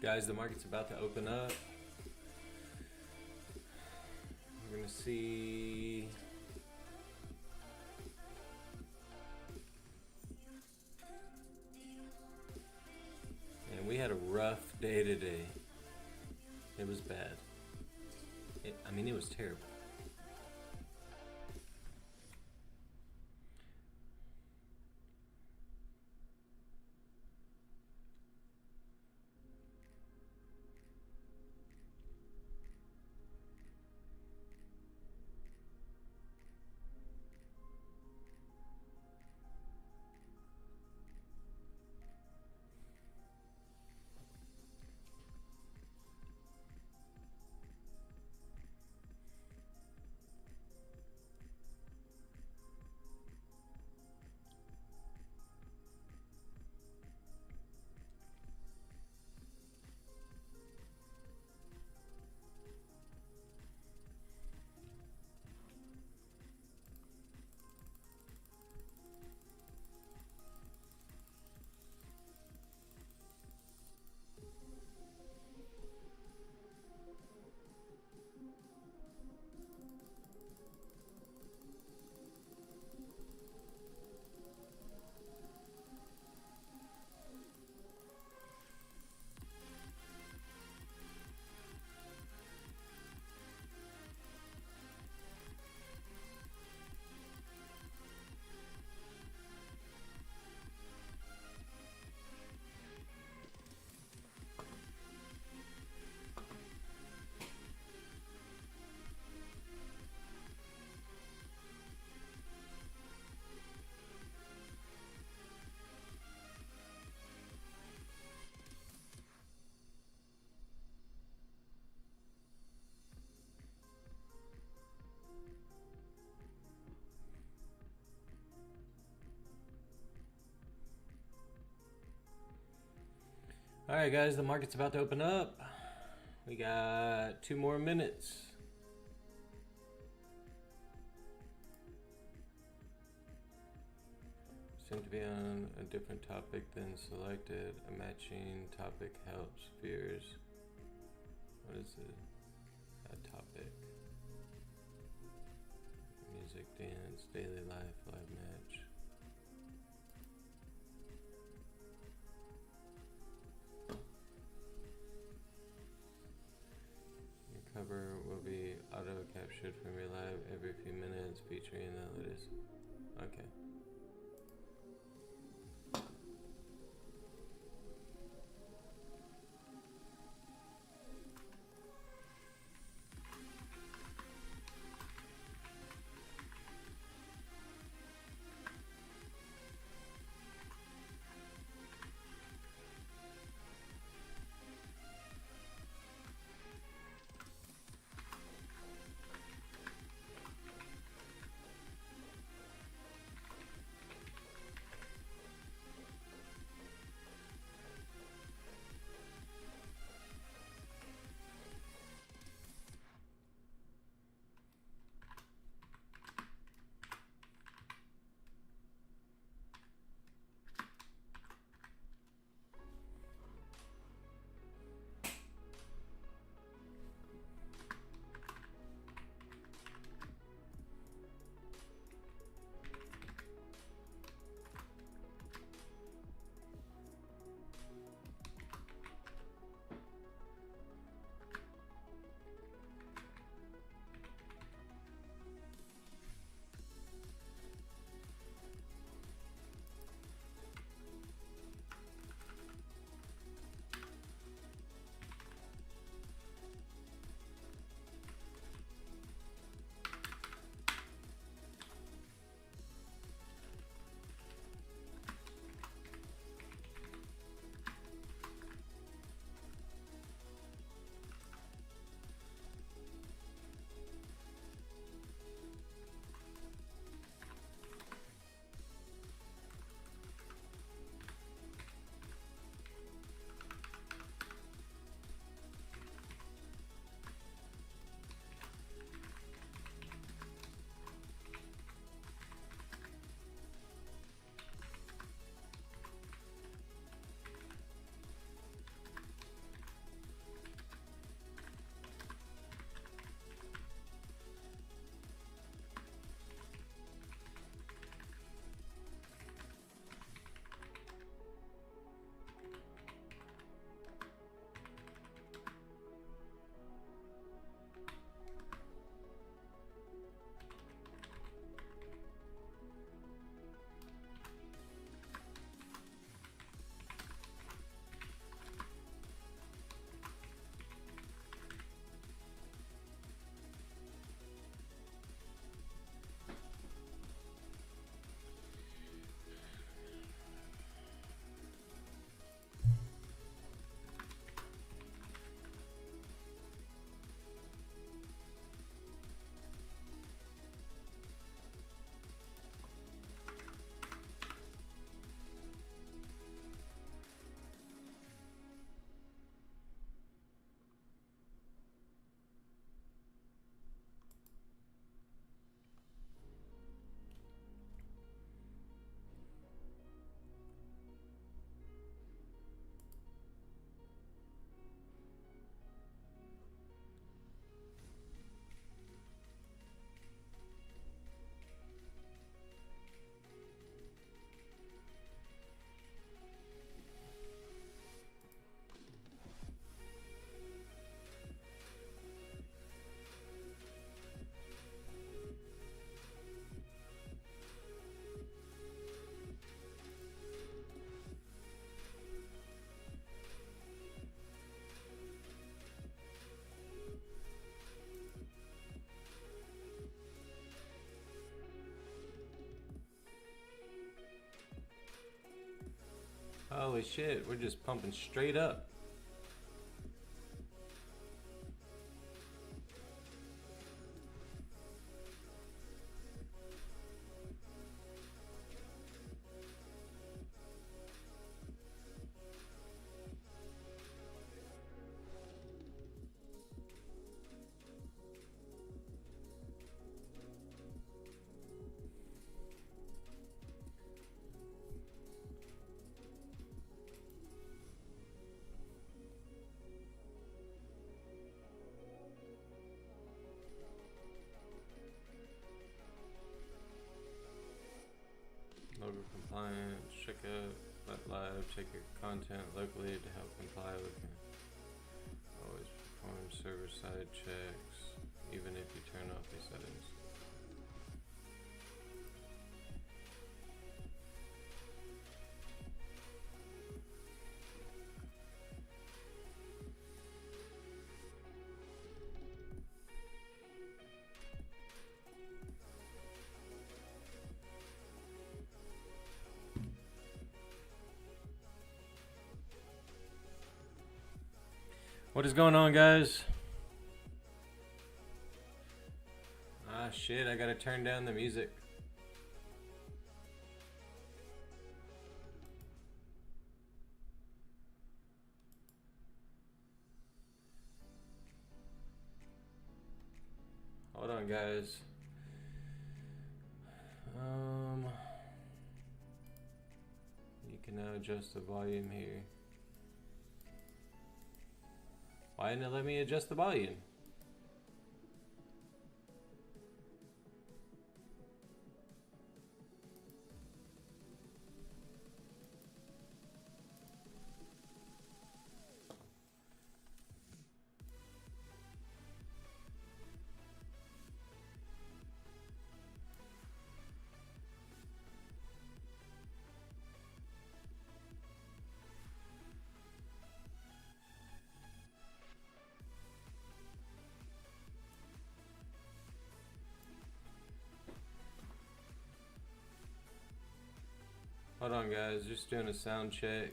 Guys, the market's about to open up. We're gonna see and we had a rough day today. It was bad. I mean, it was terrible. All right, guys, the market's about to open up. We got 2 more minutes. Seem to be on a different topic than selected. A matching topic helps viewers. What is it? A topic. Music, dance, daily life, live match. Cover will be auto captured from your live every few minutes featuring the latest. Okay. Holy shit, we're just pumping straight up. Logo compliance, check out live, check your content locally to help comply with always perform server side checks, even if you turn off these settings. What is going on, guys? Ah, shit, I gotta turn down the music. Hold on, guys. You can now adjust the volume here. Why didn't it let me adjust the volume? Hold on, guys, just doing a sound check.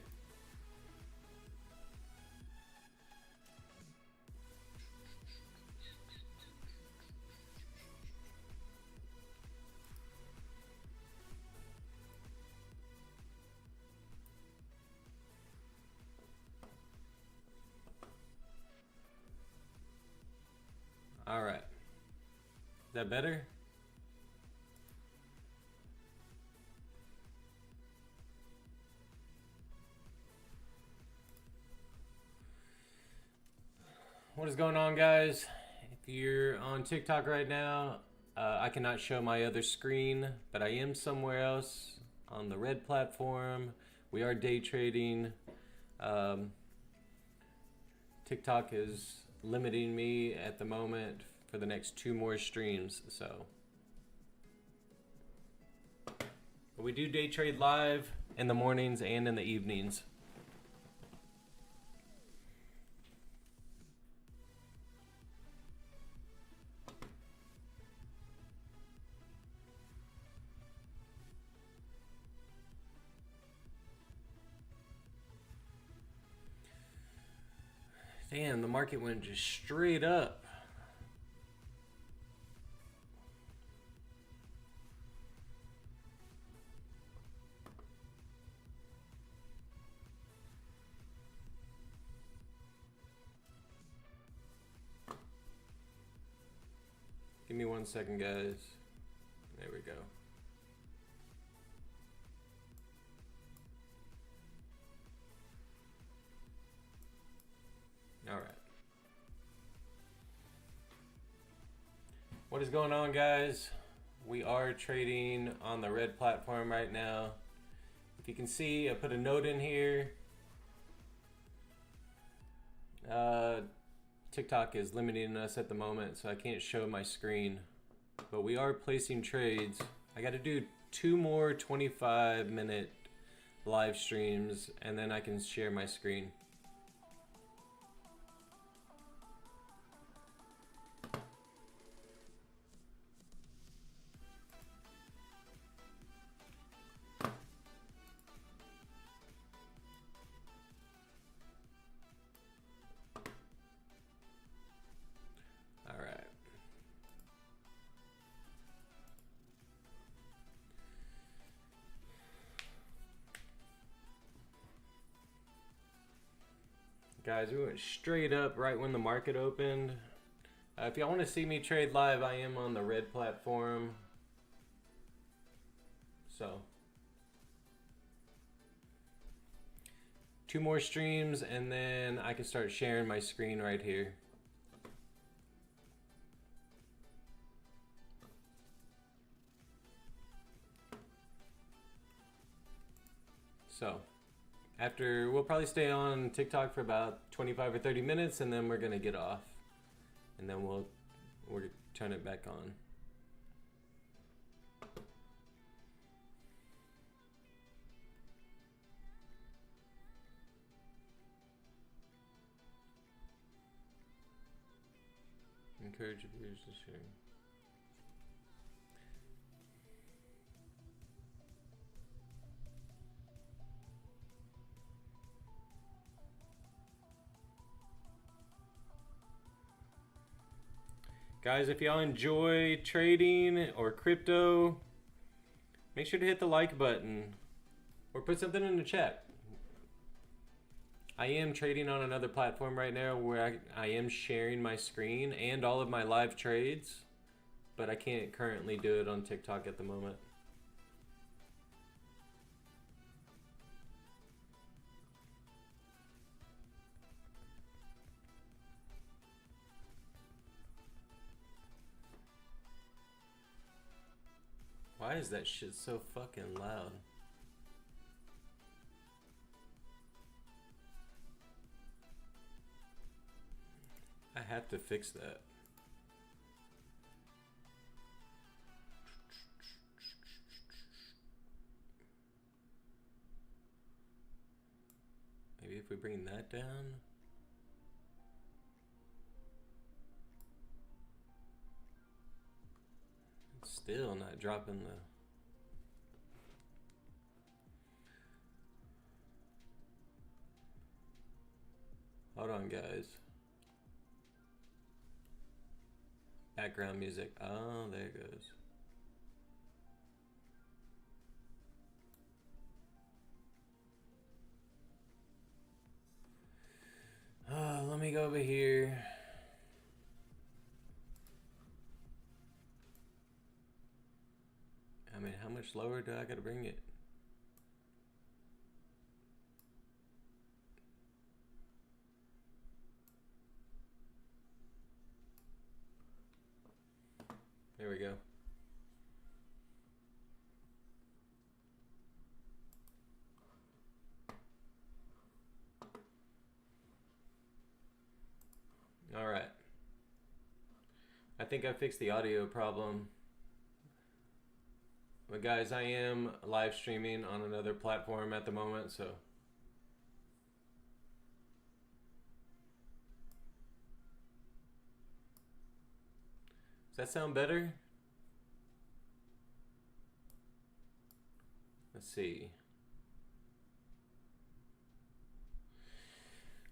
All right. Is that better? What is going on, guys? If you're on TikTok right now, I cannot show my other screen, but I am somewhere else on the red platform. We are day trading. TikTok is limiting me at the moment for the next 2 more streams, so. But we do day trade live in the mornings and in the evenings. Damn, the market went just straight up. Give me 1 second, guys. There we go. All right. What is going on, guys? We are trading on the red platform right now. If you can see, I put a note in here. TikTok is limiting us at the moment, so I can't show my screen. But we are placing trades. I got to do 2 more 25-minute live streams, and then I can share my screen. Guys, we went straight up right when the market opened. If y'all want to see me trade live, I am on the red platform. So 2 more streams and then I can start sharing my screen right here. So after, we'll probably stay on TikTok for about 25 or 30 minutes and then we're gonna get off. And then we'll turn it back on. Encourage viewers to share. Guys, if y'all enjoy trading or crypto, make sure to hit the like button or put something in the chat. I am trading on another platform right now where I am sharing my screen and all of my live trades, but I can't currently do it on TikTok at the moment. Why is that shit so fucking loud? I have to fix that. Maybe if we bring that down. It's still not dropping the... Hold on, guys. Background music. Oh, there it goes. Let me go over here. I mean, how much lower do I gotta bring it? There we go. All right. I think I fixed the audio problem. But guys, I am live streaming on another platform at the moment, so. Does that sound better? Let's see.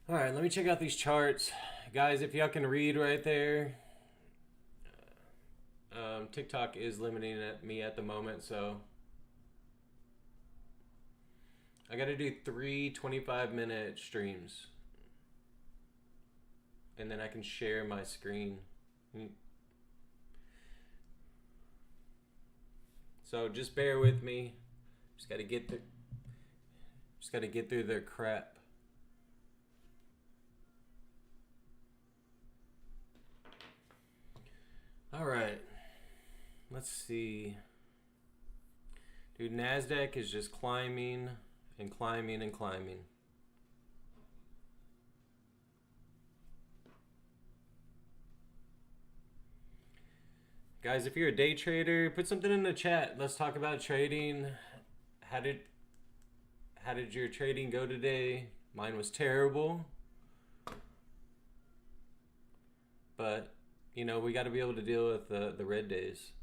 All right, let me check out these charts. Guys, if y'all can read right there, TikTok is limiting me at the moment, so I got to do 3 25-minute streams, and then I can share my screen. So just bear with me. Just got to get through their crap. All right. Let's see. Dude, Nasdaq is just climbing and climbing and climbing. Guys, if you're a day trader, put something in the chat. Let's talk about trading. How did your trading go today? Mine was terrible. But, you know, we got to be able to deal with the red days.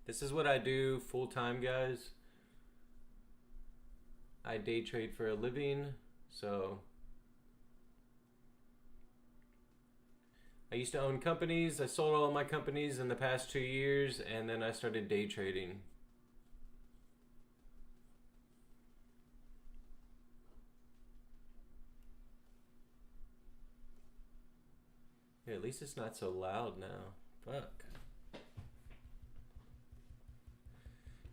This is what I do full time, guys. I day trade for a living, so I used to own companies. I sold all my companies in the past 2 years, and then I started day trading. Yeah, at least it's not so loud now. Fuck.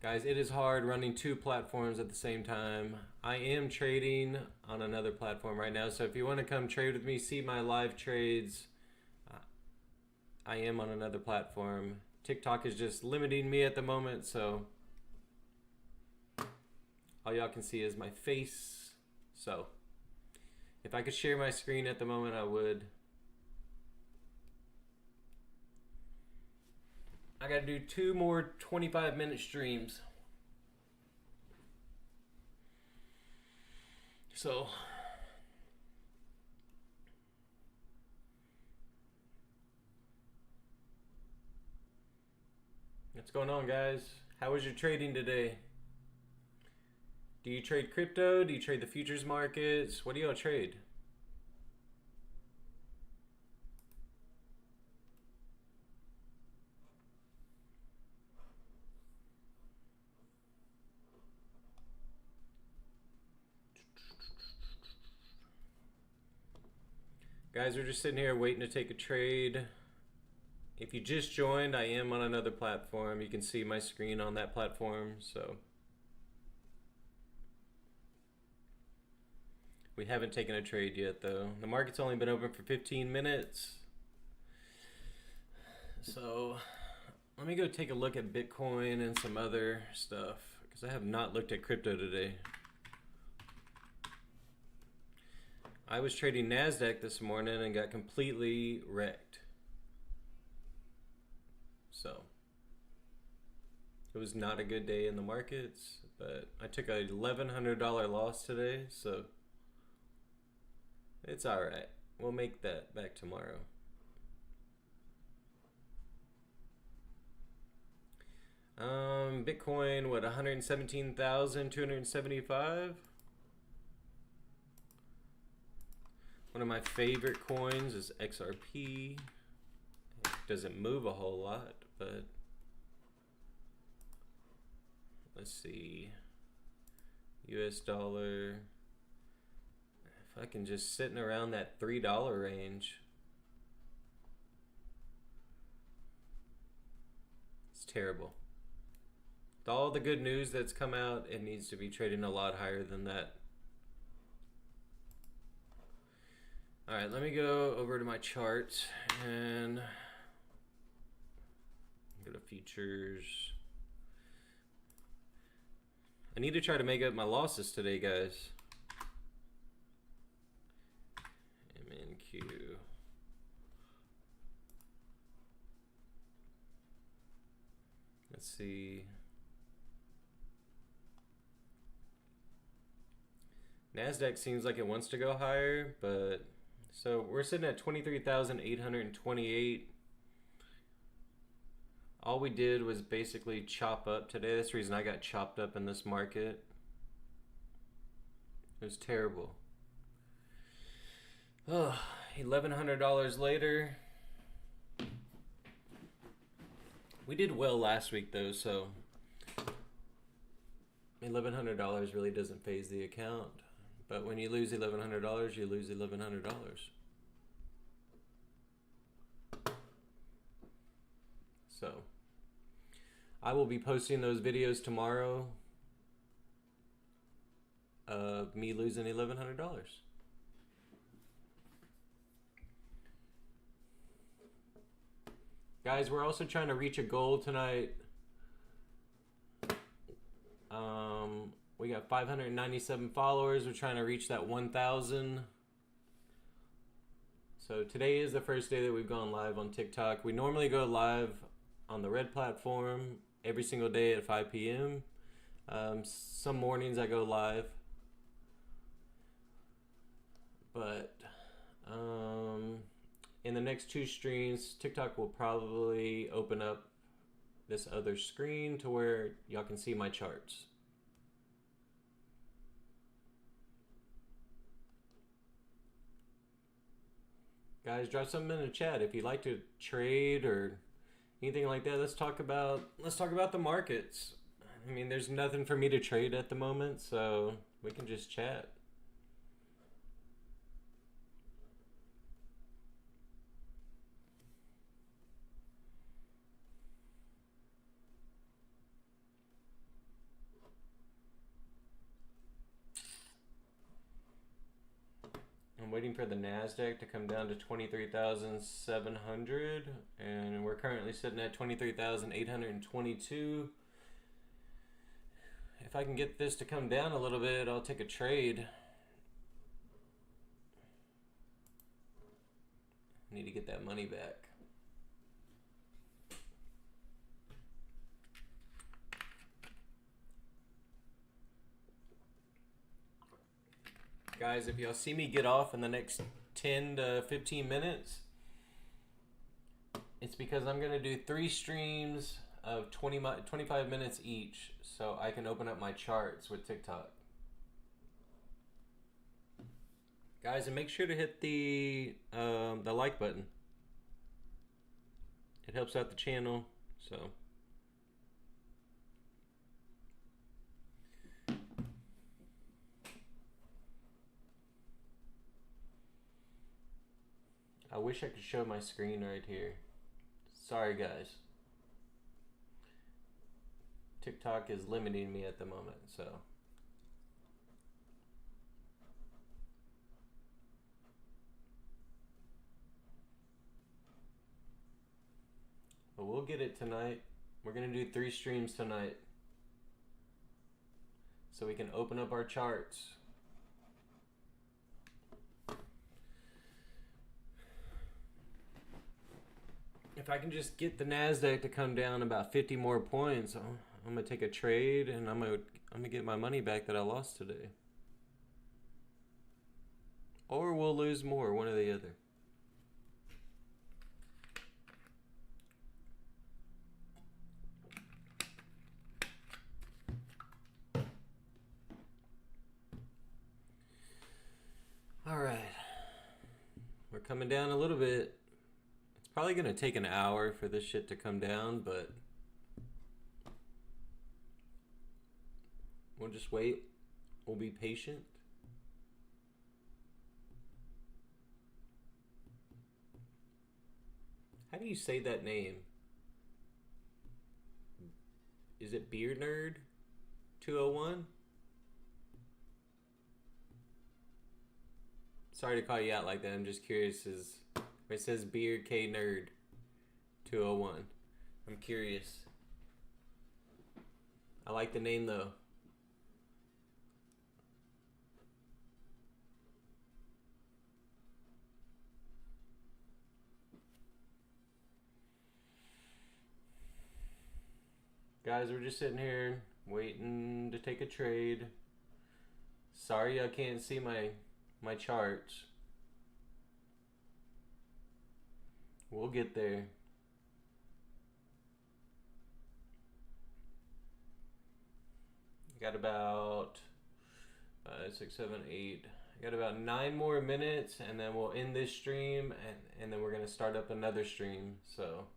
Guys, it is hard running two platforms at the same time. I am trading on another platform right now, so if you want to come trade with me, see my live trades, I am on another platform. TikTok is just limiting me at the moment, so all y'all can see is my face. So if I could share my screen at the moment, I would. I gotta do 2 more 25-minute streams. So what's going on, guys? How was your trading today? Do you trade crypto? Do you trade the futures markets? What do y'all trade? Guys, we're just sitting here waiting to take a trade. If you just joined, I am on another platform. You can see my screen on that platform, so. We haven't taken a trade yet, though. The market's only been open for 15 minutes. So let me go take a look at Bitcoin and some other stuff, because I have not looked at crypto today. I was trading Nasdaq this morning and got completely wrecked. So it was not a good day in the markets, but I took a $1,100 loss today, so it's all right. We'll make that back tomorrow. Bitcoin, what, 117,275? One of my favorite coins is XRP. It doesn't move a whole lot, but let's see. US dollar. If I can just sitting around that $3 range. It's terrible. With all the good news that's come out, it needs to be trading a lot higher than that. All right, let me go over to my chart and go to futures. I need to try to make up my losses today, guys. MNQ. Let's see. Nasdaq seems like it wants to go higher, but so we're sitting at 23,828. All we did was basically chop up today. That's the reason I got chopped up in this market. It was terrible. Oh, $1,100 later. We did well last week though, so $1,100 really doesn't phase the account. But when you lose $1,100, you lose $1,100. So I will be posting those videos tomorrow of me losing $1,100. Guys, we're also trying to reach a goal tonight. We got 597 followers. We're trying to reach that 1,000. So today is the first day that we've gone live on TikTok. We normally go live on the red platform every single day at 5 p.m. Some mornings I go live. But in the next 2 streams, TikTok will probably open up this other screen to where y'all can see my charts. Guys, drop something in the chat if you'd like to trade or anything like that. Let's talk about the markets. I mean, there's nothing for me to trade at the moment, so we can just chat. waiting for the Nasdaq to come down to 23,700, and we're currently sitting at 23,822. If I can get this to come down a little bit, I'll take a trade. I need to get that money back. Guys, if y'all see me get off in the next 10 to 15 minutes, it's because I'm going to do 3 streams of 25 minutes each so I can open up my charts with TikTok. Guys, and make sure to hit the like button. It helps out the channel, so... I wish I could show my screen right here. Sorry, guys. TikTok is limiting me at the moment, so. But we'll get it tonight. We're gonna do 3 streams tonight, so we can open up our charts. If I can just get the Nasdaq to come down about 50 more points, I'm gonna take a trade and I'm gonna get my money back that I lost today. Or we'll lose more, one or the other. All right, we're coming down a little bit. Probably gonna take an hour for this shit to come down, but we'll just wait. We'll be patient. How do you say that name? Is it Beer Nerd 201? Sorry to call you out like that. I'm just curious. It says Beer K Nerd 201. I'm curious. I like the name though. Guys, we're just sitting here waiting to take a trade. Sorry I can't see my charts. We'll get there. Got about 5, 6, 7, 8. Got about 9 more minutes, and then we'll end this stream, and then we're gonna start up another stream. So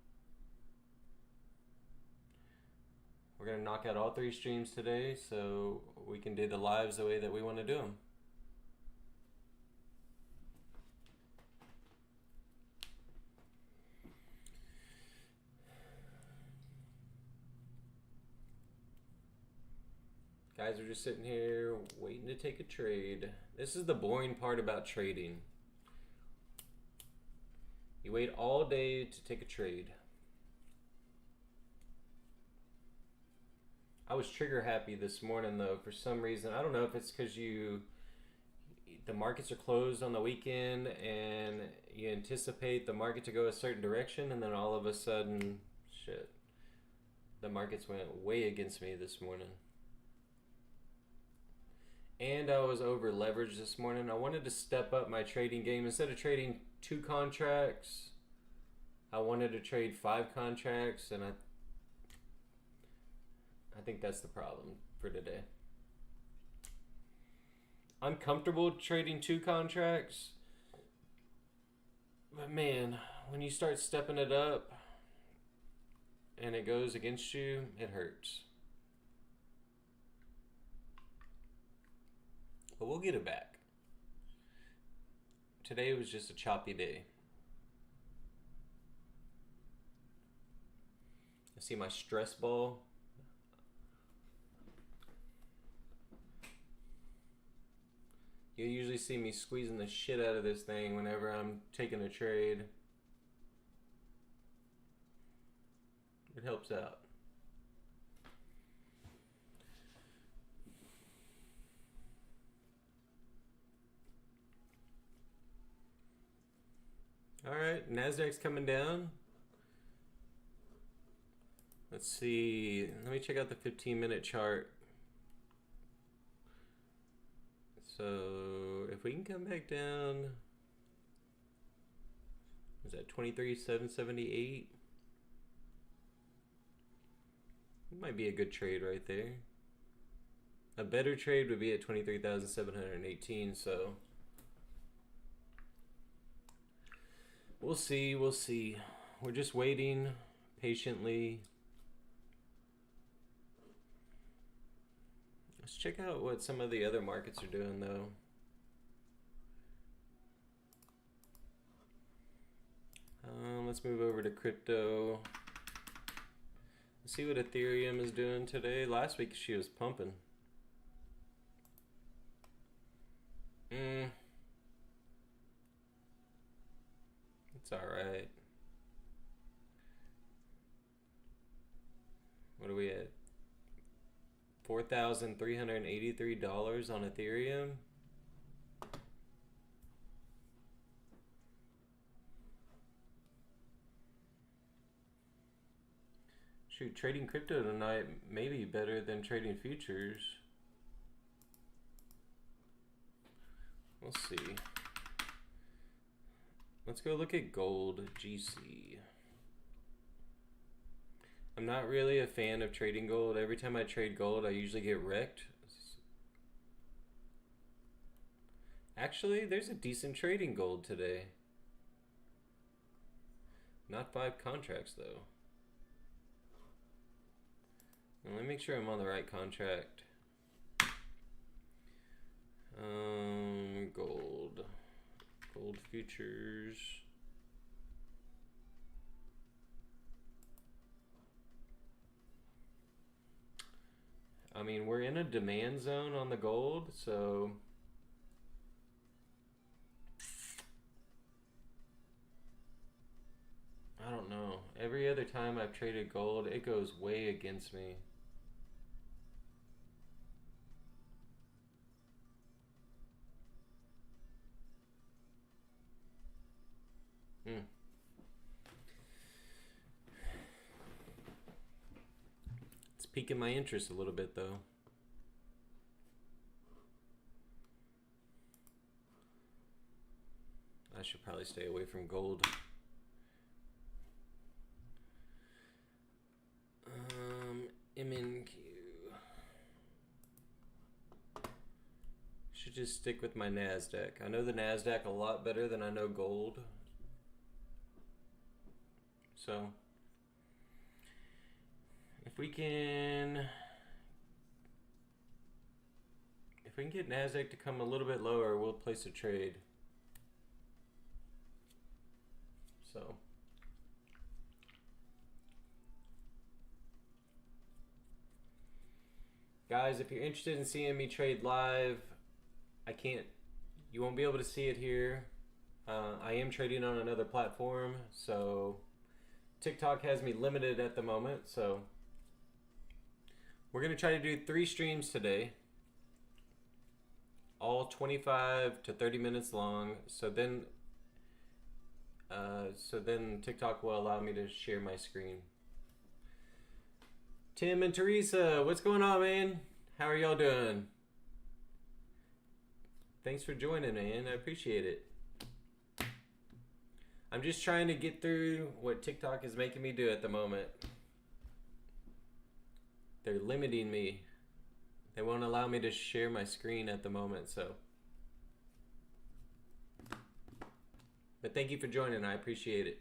we're gonna knock out all 3 streams today, so we can do the lives the way that we want to do them. Guys, we're just sitting here waiting to take a trade. This is the boring part about trading. You wait all day to take a trade. I was trigger happy this morning though for some reason. I don't know if it's because the markets are closed on the weekend and you anticipate the market to go a certain direction, and then all of a sudden, shit, the markets went way against me this morning. And I was over leveraged this morning. I wanted to step up my trading game. Instead of trading 2 contracts, I wanted to trade 5 contracts, and I think that's the problem for today. I'm comfortable trading 2 contracts, but man, when you start stepping it up and it goes against you, it hurts. But we'll get it back. Today was just a choppy day. I see my stress ball. You usually see me squeezing the shit out of this thing whenever I'm taking a trade. It helps out. All right, Nasdaq's coming down. Let's see. Let me check out the 15-minute chart. So if we can come back down, is that 23,778? Might be a good trade right there. A better trade would be at 23,718. So we'll see. We'll see. We're just waiting patiently. Let's check out what some of the other markets are doing, though. Let's move over to crypto. Let's see what Ethereum is doing today. Last week she was pumping. It's all right. What are we at? $4,383 on Ethereum. Shoot, trading crypto tonight may be better than trading futures. We'll see. Let's go look at gold, GC. I'm not really a fan of trading gold. Every time I trade gold, I usually get wrecked. Actually, there's a decent trading gold today. Not 5 contracts, though. Now, let me make sure I'm on the right contract. Gold futures. I mean, we're in a demand zone on the gold, so I don't know. Every other time I've traded gold, it goes way against me. It's piquing my interest a little bit, though. I should probably stay away from gold. MNQ. Should just stick with my Nasdaq. I know the Nasdaq a lot better than I know gold. So if we can get Nasdaq to come a little bit lower, we'll place a trade. So guys, if you're interested in seeing me trade live, you won't be able to see it here. I am trading on another platform, so TikTok has me limited at the moment. So we're gonna try to do 3 streams today, all 25 to 30 minutes long. So then TikTok will allow me to share my screen. Tim and Teresa, what's going on, man? How are y'all doing? Thanks for joining, man. I appreciate it. I'm just trying to get through what TikTok is making me do at the moment. They're limiting me. They won't allow me to share my screen at the moment, so. But thank you for joining. I appreciate it.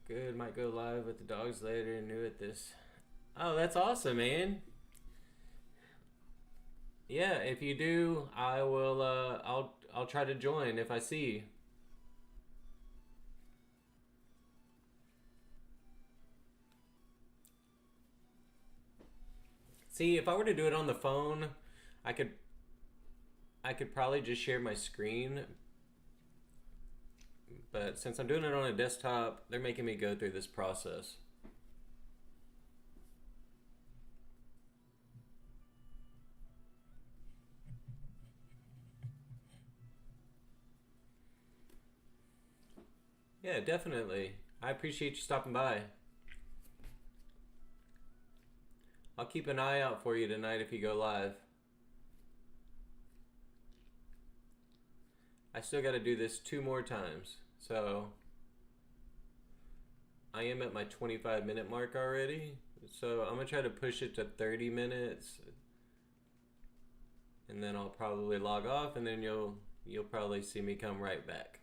Good, might go live with the dogs later. New at this. Oh, that's awesome, man. Yeah, if you do, I will. I'll try to join if I see you. See, if I were to do it on the phone, I could probably just share my screen. But since I'm doing it on a desktop, they're making me go through this process. Yeah, definitely. I appreciate you stopping by. I'll keep an eye out for you tonight if you go live. I still got to do this 2 more times. So I am at my 25-minute mark already. So I'm going to try to push it to 30 minutes. And then I'll probably log off, and then you'll probably see me come right back.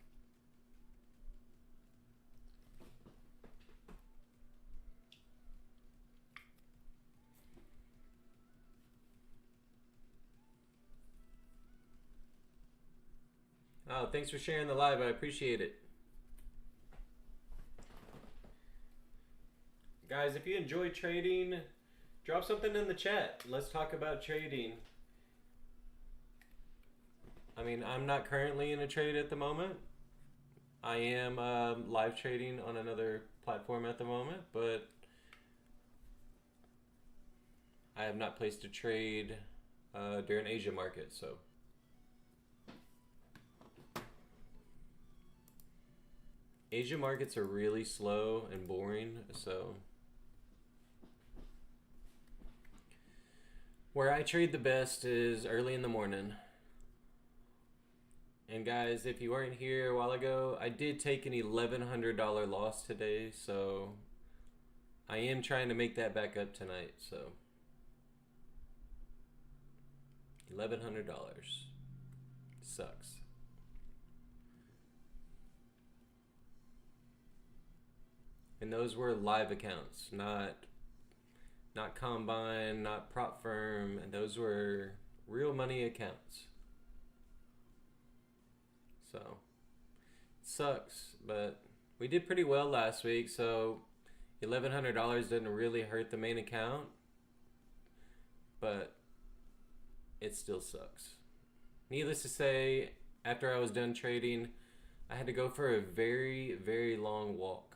Oh, thanks for sharing the live. I appreciate it. Guys, if you enjoy trading, drop something in the chat. Let's talk about trading. I mean, I'm not currently in a trade at the moment. I am live trading on another platform at the moment, but I have not placed a trade during Asia market, so. Asia markets are really slow and boring, so. Where I trade the best is early in the morning. And guys, if you weren't here a while ago, I did take an $1,100 loss today, so I am trying to make that back up tonight, so. $1,100. Sucks. And those were live accounts, not Combine, not Prop Firm, and those were real money accounts. So, it sucks, but we did pretty well last week, so $1,100 didn't really hurt the main account, but it still sucks. Needless to say, after I was done trading, I had to go for a very, very long walk.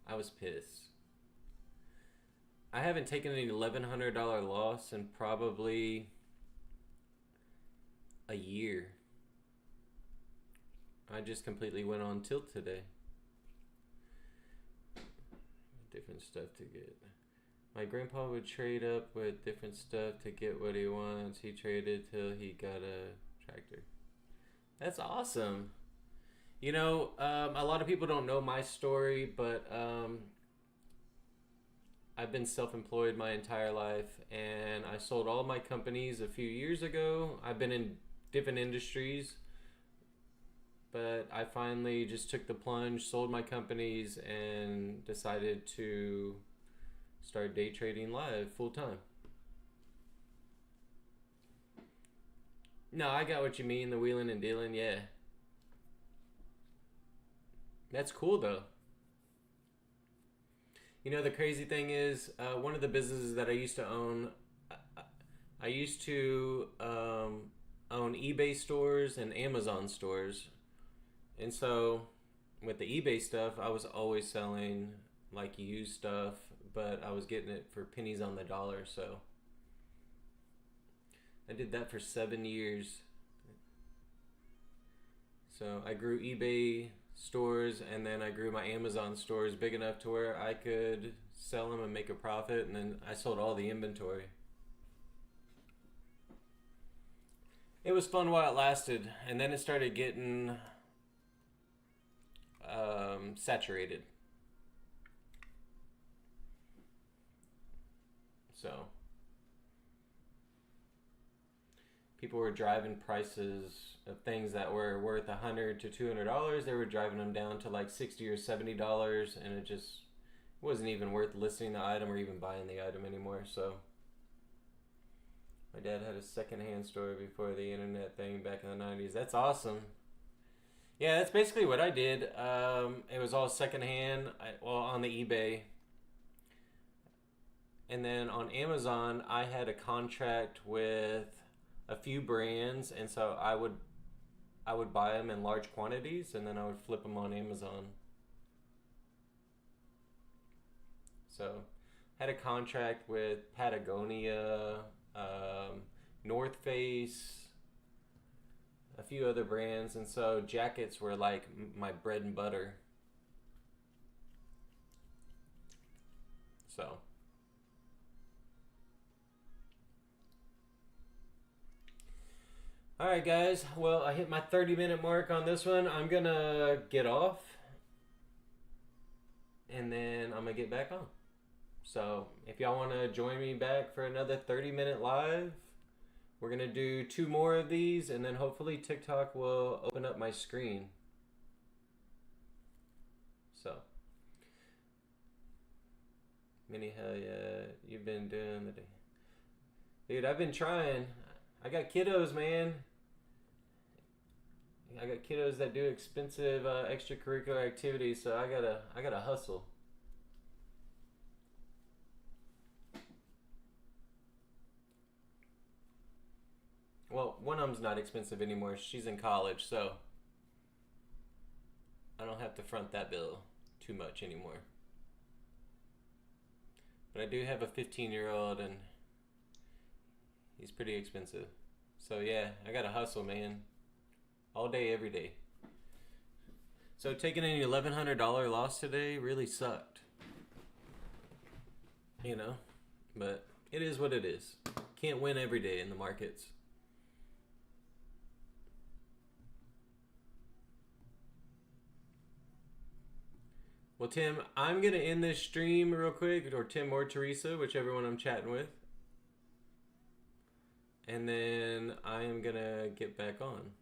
I was pissed. I haven't taken an $1,100 loss in probably a year. I just completely went on tilt today. Different stuff to get. My grandpa would trade up with different stuff to get what he wants. He traded till he got a tractor. That's awesome. You know, a lot of people don't know my story, but I've been self-employed my entire life, and I sold all my companies a few years ago. I've been in different industries, but I finally just took the plunge, sold my companies, and decided to start day trading live full-time. No, I got what you mean, the wheeling and dealing, yeah. That's cool though. You know, the crazy thing is, one of the businesses that I used to own, I used to own eBay stores and Amazon stores. And so with the eBay stuff, I was always selling like used stuff, but I was getting it for pennies on the dollar. So I did that for 7 years. So I grew eBay stores, and then I grew my Amazon stores big enough to where I could sell them and make a profit, and then I sold all the inventory. It was fun while it lasted, and then it started getting saturated. So people were driving prices of things that were worth $100 to $200. They were driving them down to like $60 or $70, and it just wasn't even worth listing the item or even buying the item anymore. So my dad had a secondhand store before the internet thing back in the 90s. That's awesome. Yeah, that's basically what I did. It was all secondhand. On the eBay. And then on Amazon, I had a contract with a few brands, and so I would buy them in large quantities, and then I would flip them on Amazon. So, had a contract with Patagonia, North Face, a few other brands, and so jackets were like my bread and butter. So, all right, guys. Well, I hit my 30-minute mark on this one. I'm gonna get off, and then I'm gonna get back on. So, if y'all want to join me back for another 30-minute live, we're gonna do 2 more of these, and then hopefully TikTok will open up my screen. So, Minnie, hell yeah, you've been doing the day. Dude, I've been trying. I got kiddos, man. I got kiddos that do expensive extracurricular activities, so I gotta hustle. Well, one of them's not expensive anymore. She's in college, so I don't have to front that bill too much anymore. But I do have a 15-year-old, and he's pretty expensive. So yeah, I gotta hustle, man. All day, every day. So taking an $1,100 loss today really sucked. You know? But it is what it is. Can't win every day in the markets. Well, Tim, I'm going to end this stream real quick, or Tim or Teresa, whichever one I'm chatting with. And then I am going to get back on.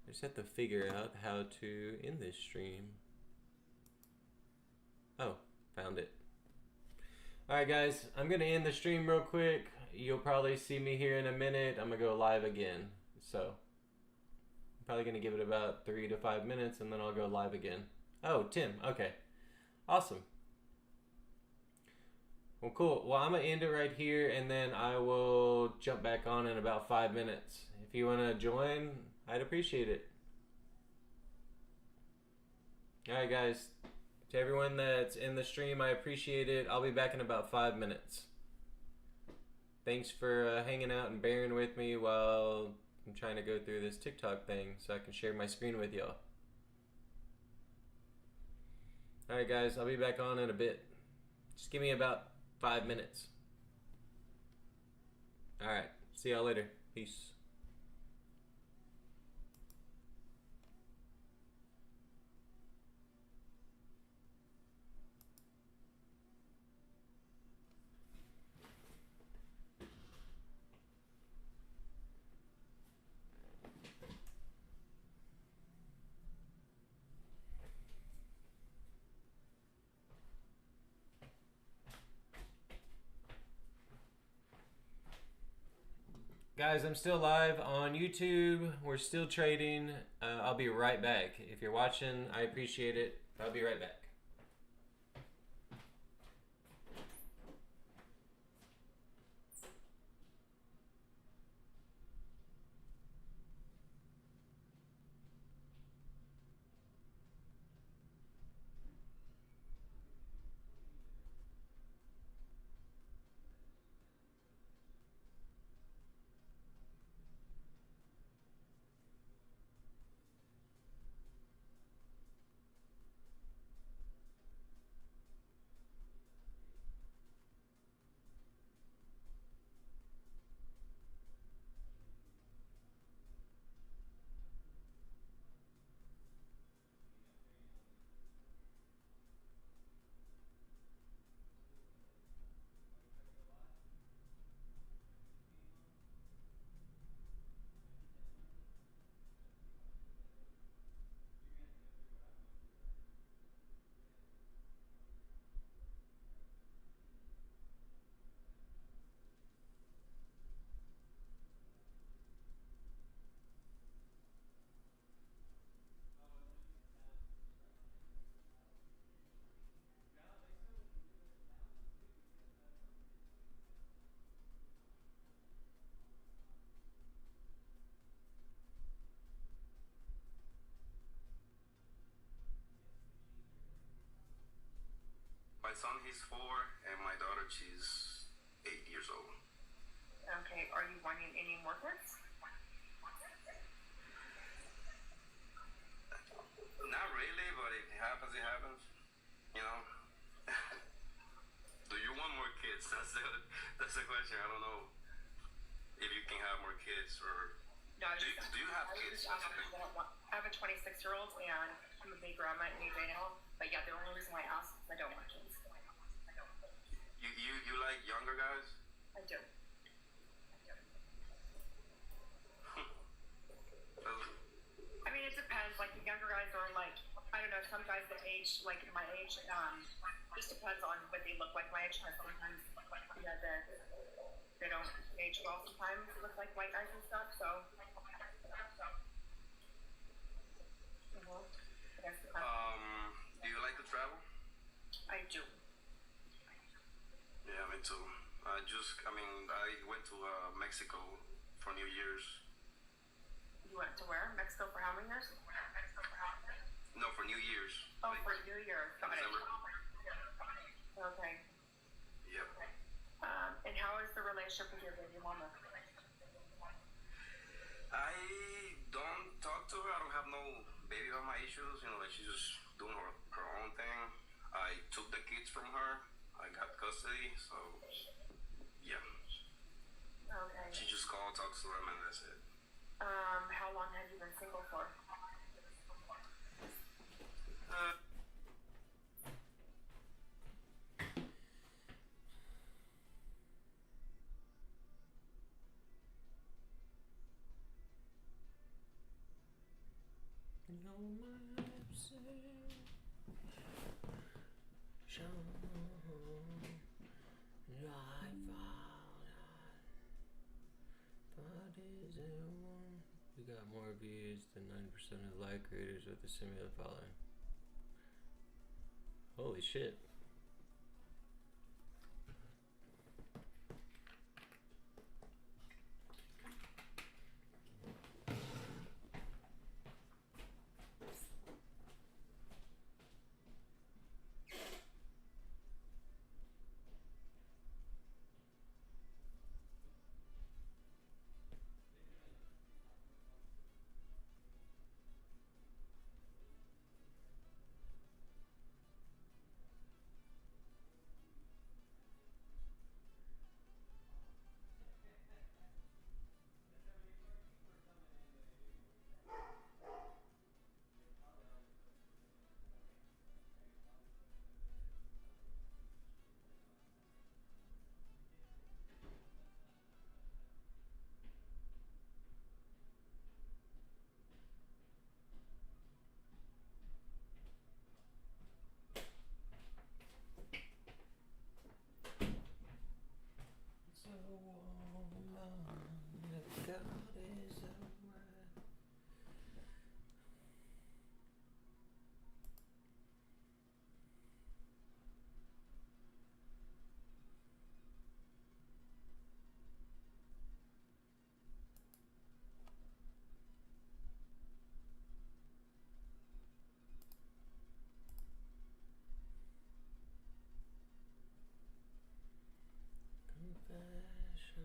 I just have to figure out how to end this stream. Oh, found it. Alright guys, I'm going to end the stream real quick. You'll probably see me here in a minute. I'm going to go live again. So, I'm probably going to give it about 3 to 5 minutes, and then I'll go live again. Oh, Tim, okay. Awesome. Well, cool. Well, I'm going to end it right here, and then I will jump back on in about 5 minutes. If you want to join, I'd appreciate it. Alright guys, to everyone that's in the stream, I appreciate it. I'll be back in about 5 minutes. Thanks for hanging out and bearing with me while I'm trying to go through this TikTok thing so I can share my screen with y'all. Alright guys, I'll be back on in a bit. Just give me about 5 minutes. Alright, see y'all later. Peace. Guys, I'm still live on YouTube. We're still trading. I'll be right back. If you're watching, I appreciate it. I'll be right back. my son, he's 4, and my daughter, she's 8 years old. Okay, are you wanting any more kids? Not really, but if it happens, it happens. You know. Do you want more kids? That's the question. I don't know if you can have more kids or. No, do you have kids? I have a 26-year-old and I'm a big grandma any day now. But yeah, the only reason why I asked is I don't want kids. You like younger guys? I do. I mean, it depends. Like the younger guys are like, I don't know, some guys that age like my age. Just depends on what they look like my age. Sometimes, yeah, they don't age well. Sometimes look like white guys and stuff. So. Do you like to travel? I do. Yeah, me too. I went to Mexico for New Year's. You went to where? Mexico for how many years? No, for New Year's. Oh, like, for New Year's. Got it. Okay. Yep. And how is the relationship with your baby mama? I don't talk to her. I don't have no baby mama issues. You know, like she's just doing her own thing. I took the kids from her. I got custody, so yeah. Okay. She just calls, talks to them, and that's it. How long have you been single for? We got more views than 9% of the like creators with the similar following. Holy shit. Confession.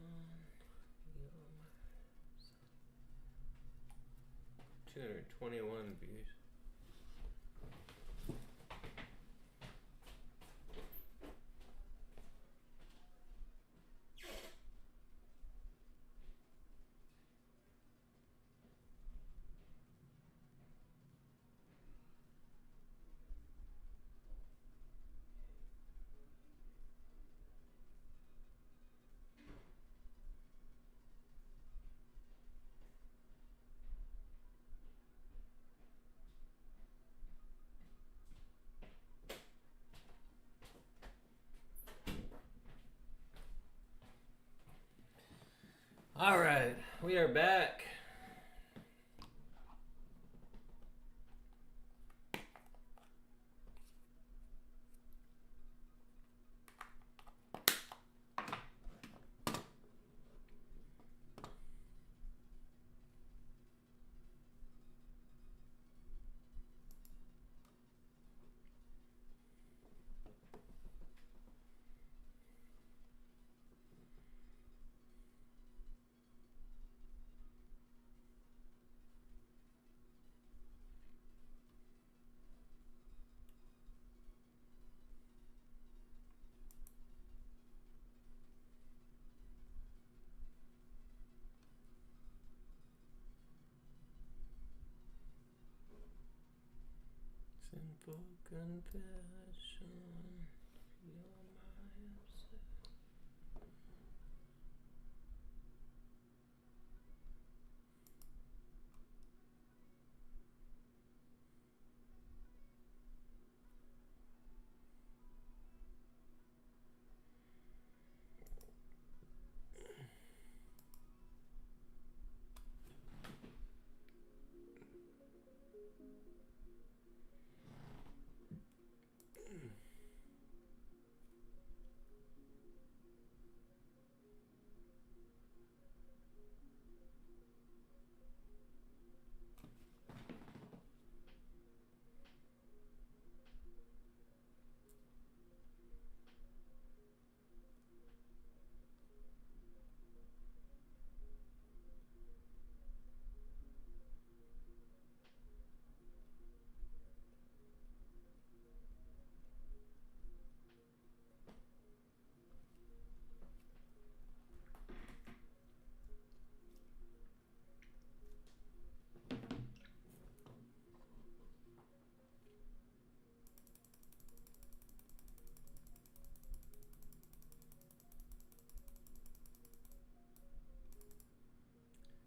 221 views. All right, we are back. Sinful confession. You're my obsession.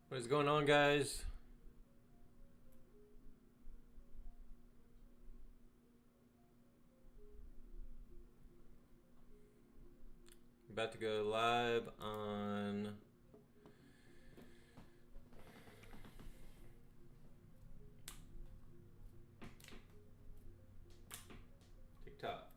What is going on, guys? About to go live on TikTok.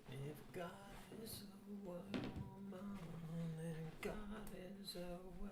If God is a woman, then God is a way.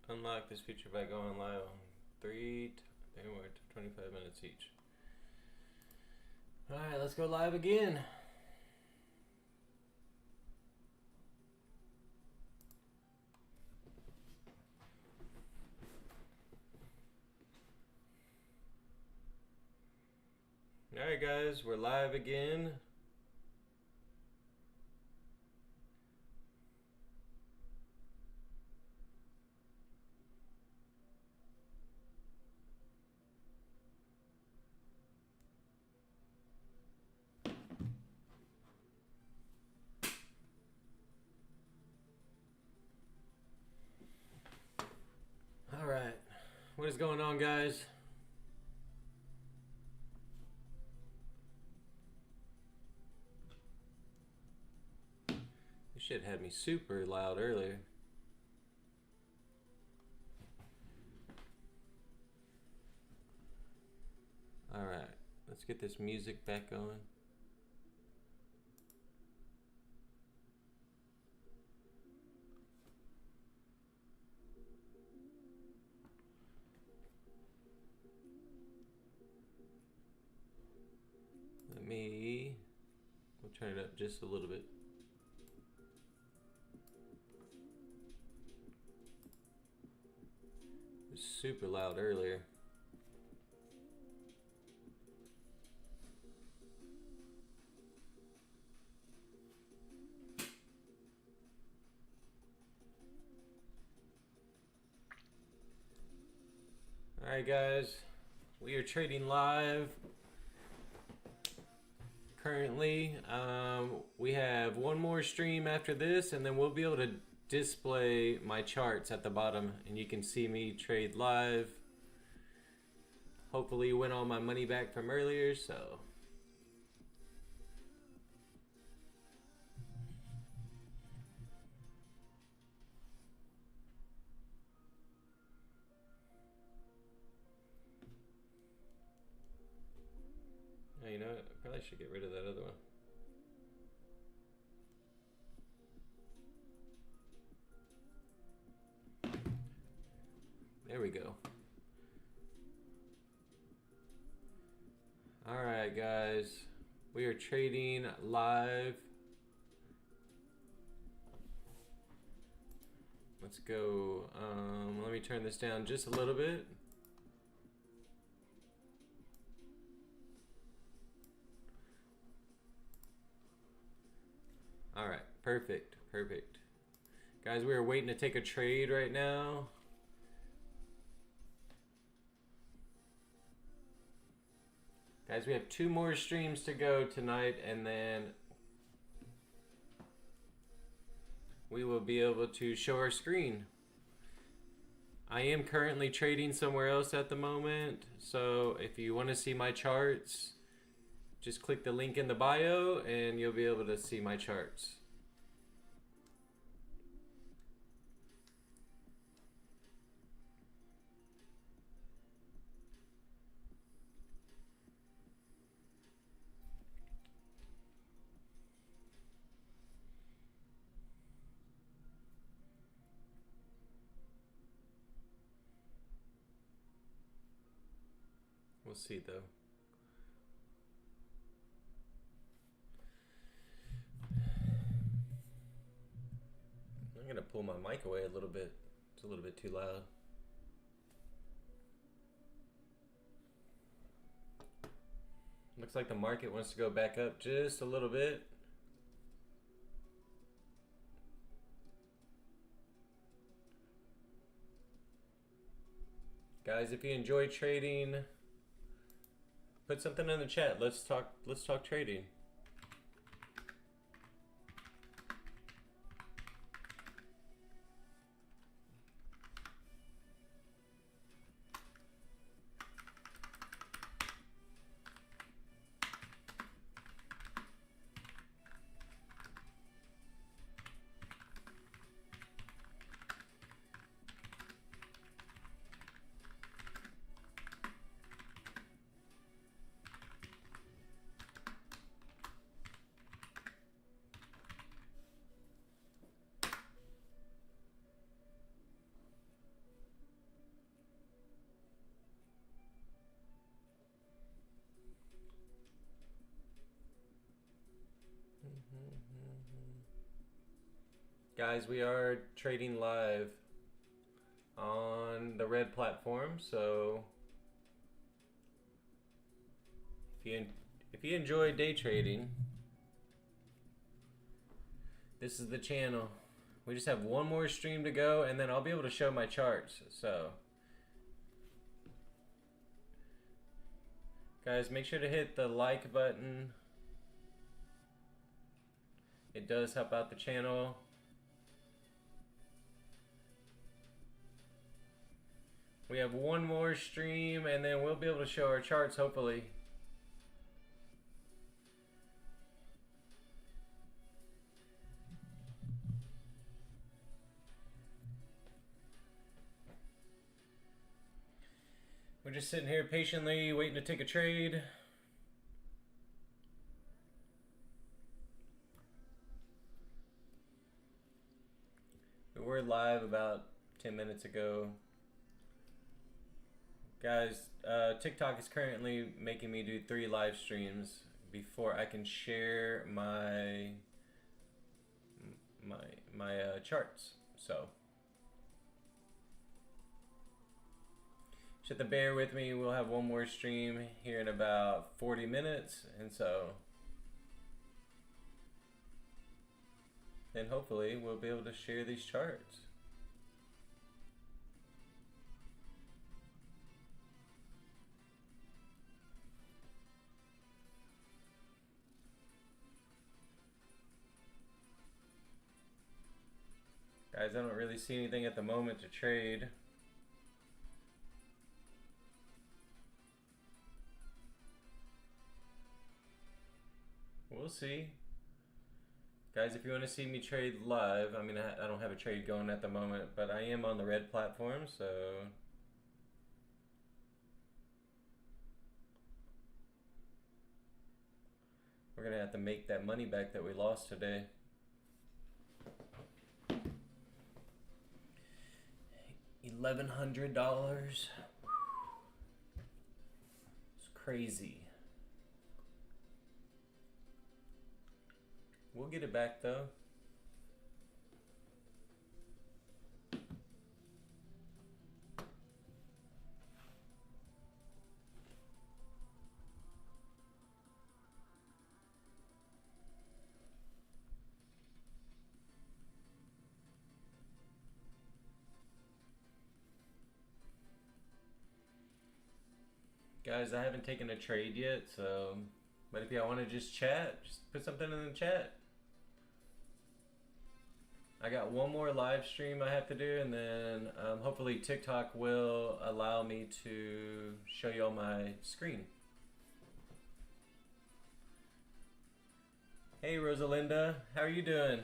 Unlock this feature by going live on 25 minutes each. Alright, let's go live again. Alright guys, we're live again. What is going on, guys? This shit had me super loud earlier. Alright, let's get this music back going. We'll turn it up just a little bit. It was super loud earlier. Alright guys, we are trading live currently. We have one more stream after this, and then we'll be able to display my charts at the bottom and you can see me trade live. Hopefully win all my money back from earlier, so oh, you know what? I probably should get rid of that other one. There we go. Alright guys, we are trading live. Let's go. Let me turn this down just a little bit. Alright, perfect, perfect. Guys, we are waiting to take a trade right now. Guys, we have 2 more streams to go tonight, and then we will be able to show our screen. I am currently trading somewhere else at the moment, so if you want to see my charts, just click the link in the bio and you'll be able to see my charts. We'll see though. I'm gonna pull my mic away a little bit. It's a little bit too loud. Looks like the market wants to go back up just a little bit. Guys, if you enjoy trading, put something in the chat. Let's talk trading. Guys, we are trading live on the red platform, so if you enjoy day trading, this is the channel. We just have one more stream to go, and then I'll be able to show my charts. So guys, make sure to hit the like button. It does help out the channel. We have one more stream and then we'll be able to show our charts hopefully. We're just sitting here patiently waiting to take a trade. We were live about 10 minutes ago. Guys, TikTok is currently making me do 3 live streams before I can share my charts. So just have to bear with me. We'll have one more stream here in about 40 minutes, and so then hopefully we'll be able to share these charts. Guys, I don't really see anything at the moment to trade. We'll see. Guys, if you want to see me trade live, I mean, I don't have a trade going at the moment, but I am on the red platform, so we're going to have to make that money back that we lost today. $1,100. It's crazy. We'll get it back though. Guys, I haven't taken a trade yet, so but if y'all want to just chat, just put something in the chat. I got one more live stream I have to do, and then hopefully TikTok will allow me to show you all my screen. Hey Rosalinda, how are you doing?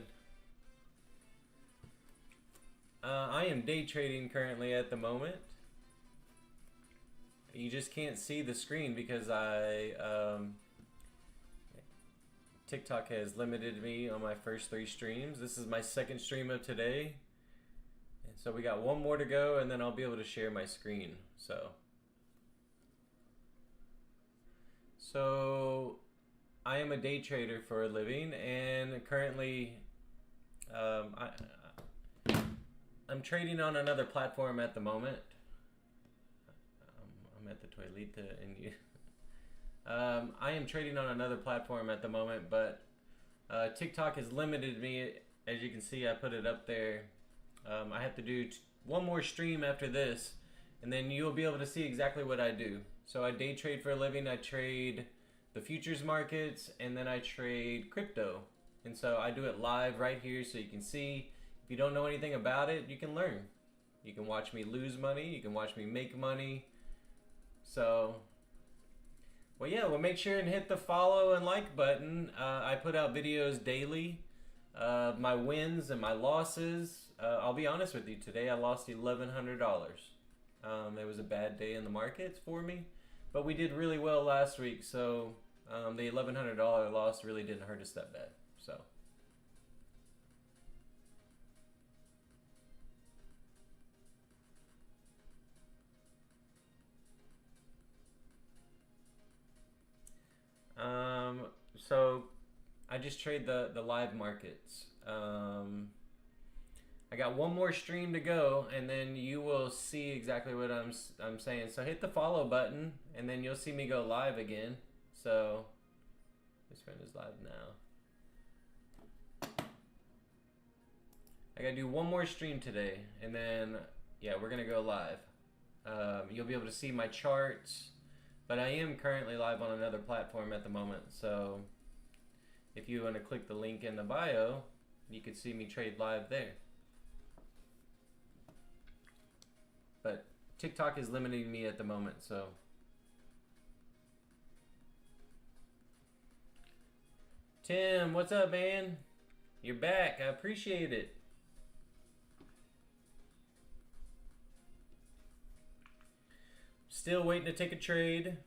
I am day trading currently at the moment. You just can't see the screen because TikTok has limited me on my first 3 streams. This is my second stream of today. And so we got one more to go and then I'll be able to share my screen. So I am a day trader for a living, and currently I'm trading on another platform at the moment. I'm at the toileta and you I am trading on another platform at the moment, but TikTok has limited me. As you can see, I put it up there. I have to do one more stream after this, and then you'll be able to see exactly what I do. So I day trade for a living. I trade the futures markets, and then I trade crypto. And so I do it live right here so you can see. If you don't know anything about it, you can learn. You can watch me lose money. You can watch me make money. So, well, yeah, well, make sure and hit the follow and like button. I put out videos daily, my wins and my losses. I'll be honest with you, today I lost $1,100. It was a bad day in the markets for me, but we did really well last week, so the $1,100 loss really didn't hurt us that bad. So. So I just trade the live markets. I got one more stream to go, and then you will see exactly what I'm saying. So hit the follow button, and then you'll see me go live again. So this friend is live now. I gotta do one more stream today, and then yeah, we're gonna go live. You'll be able to see my charts. But I am currently live on another platform at the moment, so if you want to click the link in the bio, you can see me trade live there. But TikTok is limiting me at the moment, so. Tim, what's up, man? You're back. I appreciate it. Still waiting to take a trade.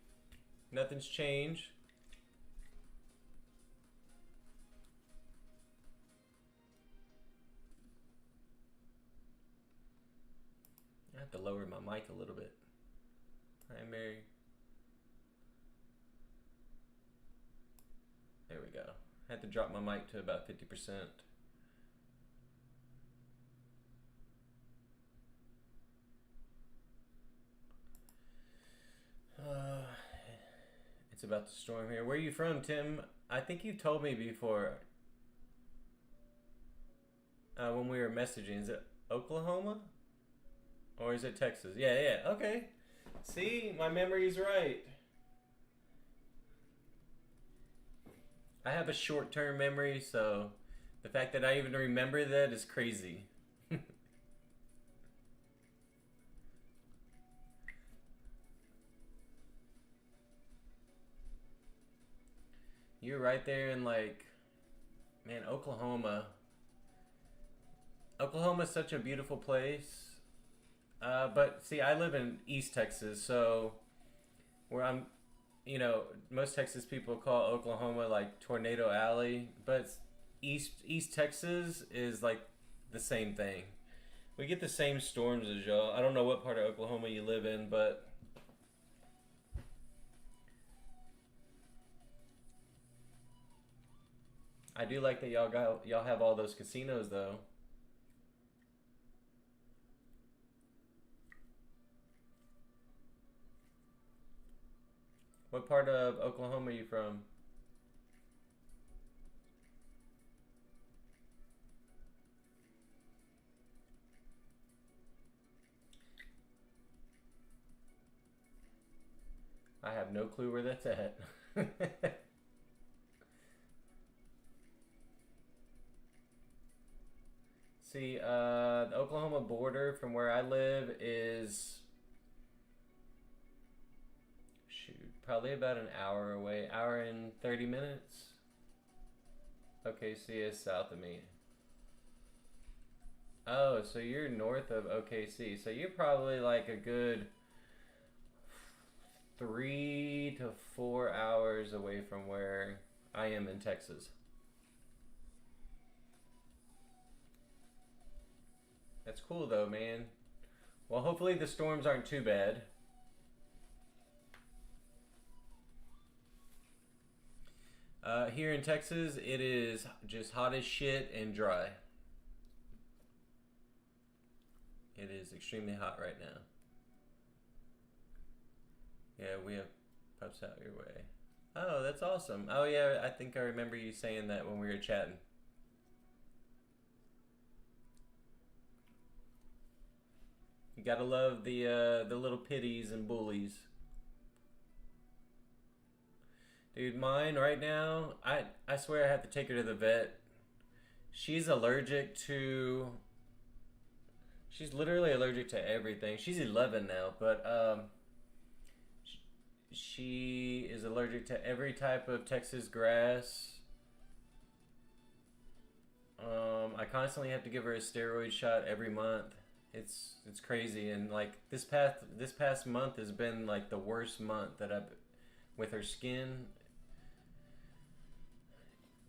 Nothing's changed. I have to lower my mic a little bit. Hi, Mary. There we go. I had to drop my mic to about 50%. It's about to storm here. Where are you from, Tim? I think you told me before when we were messaging. Is it Oklahoma? Or is it Texas? Yeah, okay. See, my memory's right. I have a short-term memory, so the fact that I even remember that is crazy. You're right there in, like, man, Oklahoma. Oklahoma's such a beautiful place. But see, I live in East Texas, so where I'm, you know, most Texas people call Oklahoma like Tornado Alley, but East Texas is like the same thing. We get the same storms as y'all. I don't know what part of Oklahoma you live in, but I do like that y'all have all those casinos though. What part of Oklahoma are you from? I have no clue where that's at. See, the Oklahoma border from where I live is, shoot, probably about an hour away. Hour and 30 minutes. OKC is south of me. Oh, so you're north of OKC. So you're probably like a good 3 to 4 hours away from where I am in Texas. That's cool though, man. Well, hopefully the storms aren't too bad. Here in Texas, it is just hot as shit and dry. It is extremely hot right now. Yeah, we have pups out your way. Oh, that's awesome. Oh yeah, I think I remember you saying that when we were chatting. You gotta love the little pitties and bullies. Dude, mine right now, I swear I have to take her to the vet. She's allergic to... She's literally allergic to everything. She's 11 now, but she is allergic to every type of Texas grass. I constantly have to give her a steroid shot every month. It's crazy, and like this past month has been like the worst month that I've with her skin.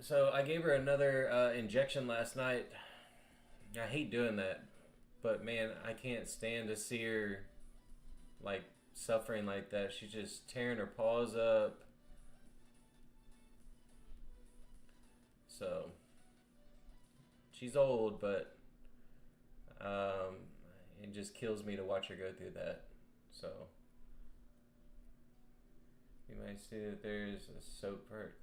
So I gave her another injection last night. I hate doing that, but man, I can't stand to see her like suffering like that. She's just tearing her paws up. So she's old, but it just kills me to watch her go through that. So you might see that there's a soap for her.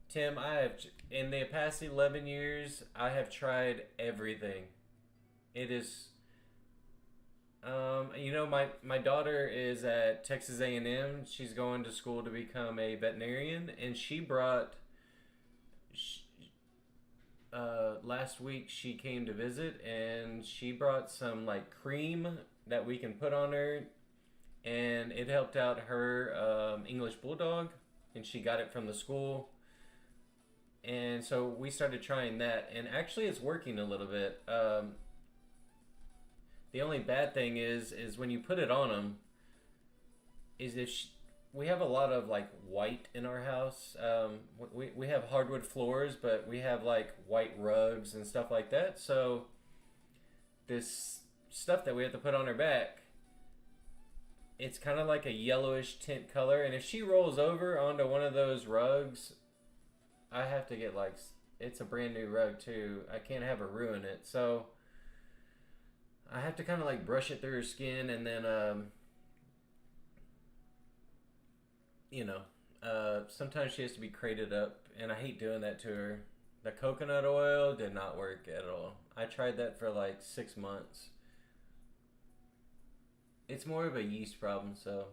Tim, I have, in the past 11 years, I have tried everything. It is, you know, my daughter is at Texas A&M. She's going to school to become a veterinarian, and she brought, last week she came to visit, and she brought some like cream that we can put on her, and it helped out her English Bulldog, and she got it from the school. And so we started trying that, and actually it's working a little bit. The only bad thing is when you put it on them, is if we have a lot of like white in our house. We have hardwood floors, but we have like white rugs and stuff like that. So this stuff that we have to put on her back, it's kind of like a yellowish tint color. And if she rolls over onto one of those rugs, I have to get like, it's a brand new rug too. I can't have her ruin it. So I have to kind of like brush it through her skin, and then, sometimes she has to be crated up, and I hate doing that to her. The coconut oil did not work at all. I tried that for like 6 months. It's more of a yeast problem, so.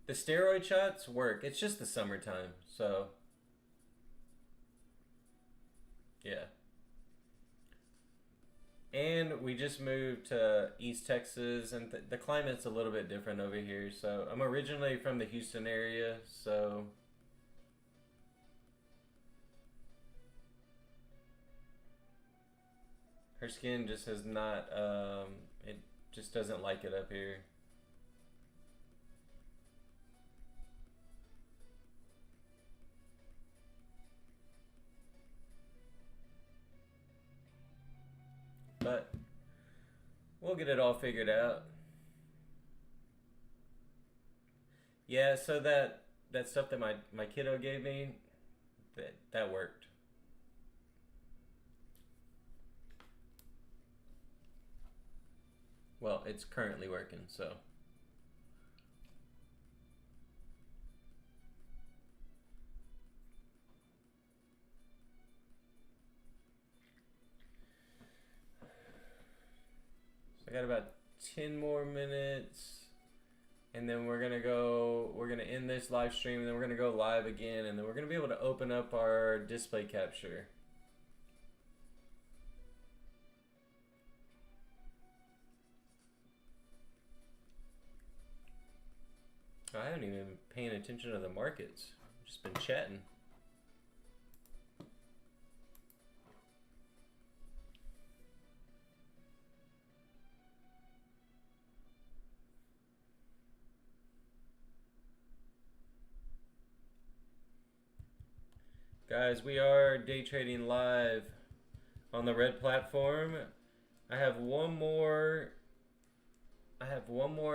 The steroid shots work. It's just the summertime, so. Yeah. And we just moved to East Texas, and the climate's a little bit different over here. So I'm originally from the Houston area, so her skin just has not, it just doesn't like it up here. But we'll get it all figured out. Yeah, so that stuff that my kiddo gave me, that worked. Well, it's currently working, so. I got about 10 more minutes, and then we're gonna end this live stream, and then we're gonna go live again, and then we're gonna be able to open up our display capture. I haven't even been paying attention to the markets. I've just been chatting. Guys, we are day trading live on the red platform. I have one more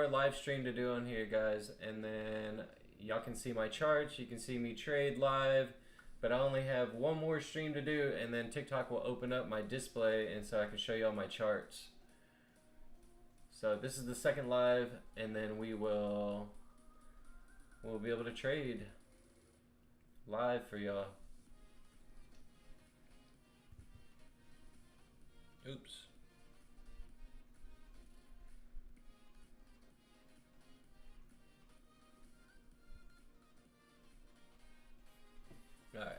live stream to do on here, guys, and then y'all can see my charts. You can see me trade live, but I only have one more stream to do, and then TikTok will open up my display, and so I can show y'all my charts. So this is the second live, and then we'll be able to trade live for y'all. Oops. All right.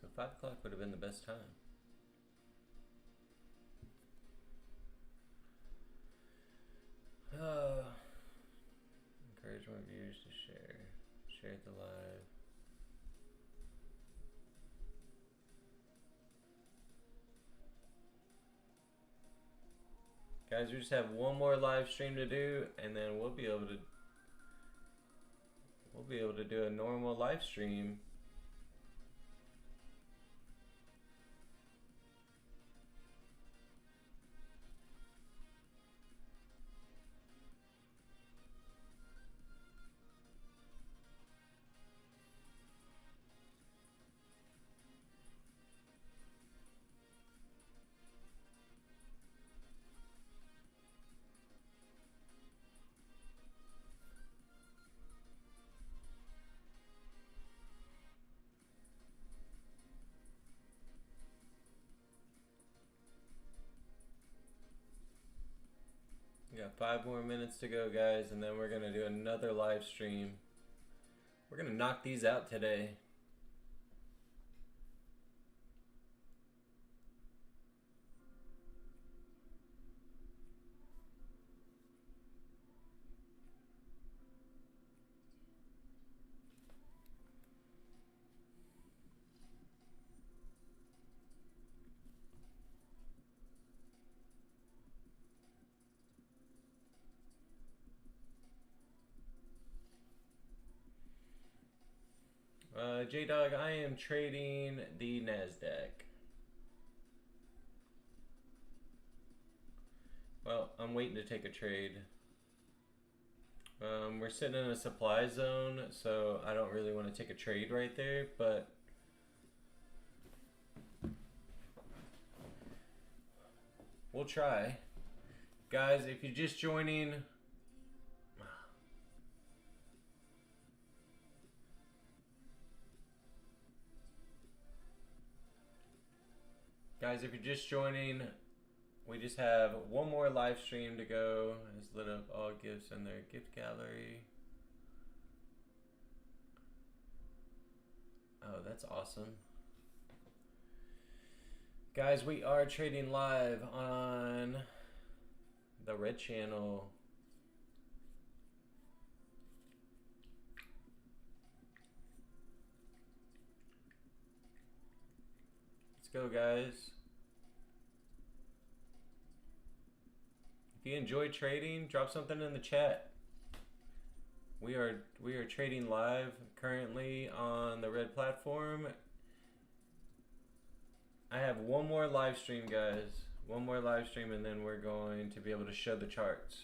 So 5 o'clock would have been the best time. Encourage more viewers to share the live. Guys, we just have one more live stream to do, and then we'll be able to do a normal live stream. got 5 more minutes to go, guys, and then we're gonna do another live stream. We're gonna knock these out today. J-Dog, I am trading the Nasdaq. Well, I'm waiting to take a trade. We're sitting in a supply zone, so I don't really want to take a trade right there, but we'll try. Guys, if you're just joining, we just have one more live stream to go. It's lit up all gifts in their gift gallery. Oh, that's awesome. Guys, we are trading live on the Red Channel. Let's go, guys. If you enjoy trading, drop something in the chat. We are trading live currently on the Red platform. I have one more live stream, guys. One more live stream, and then we're going to be able to show the charts.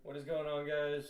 What is going on, guys?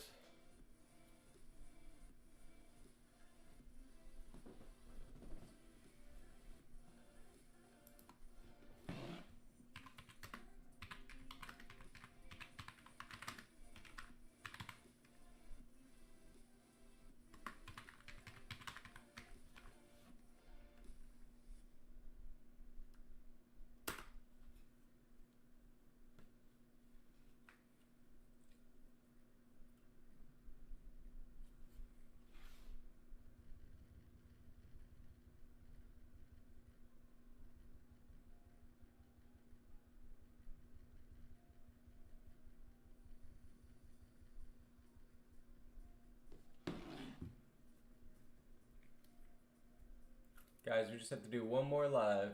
Guys, we just have to do one more live.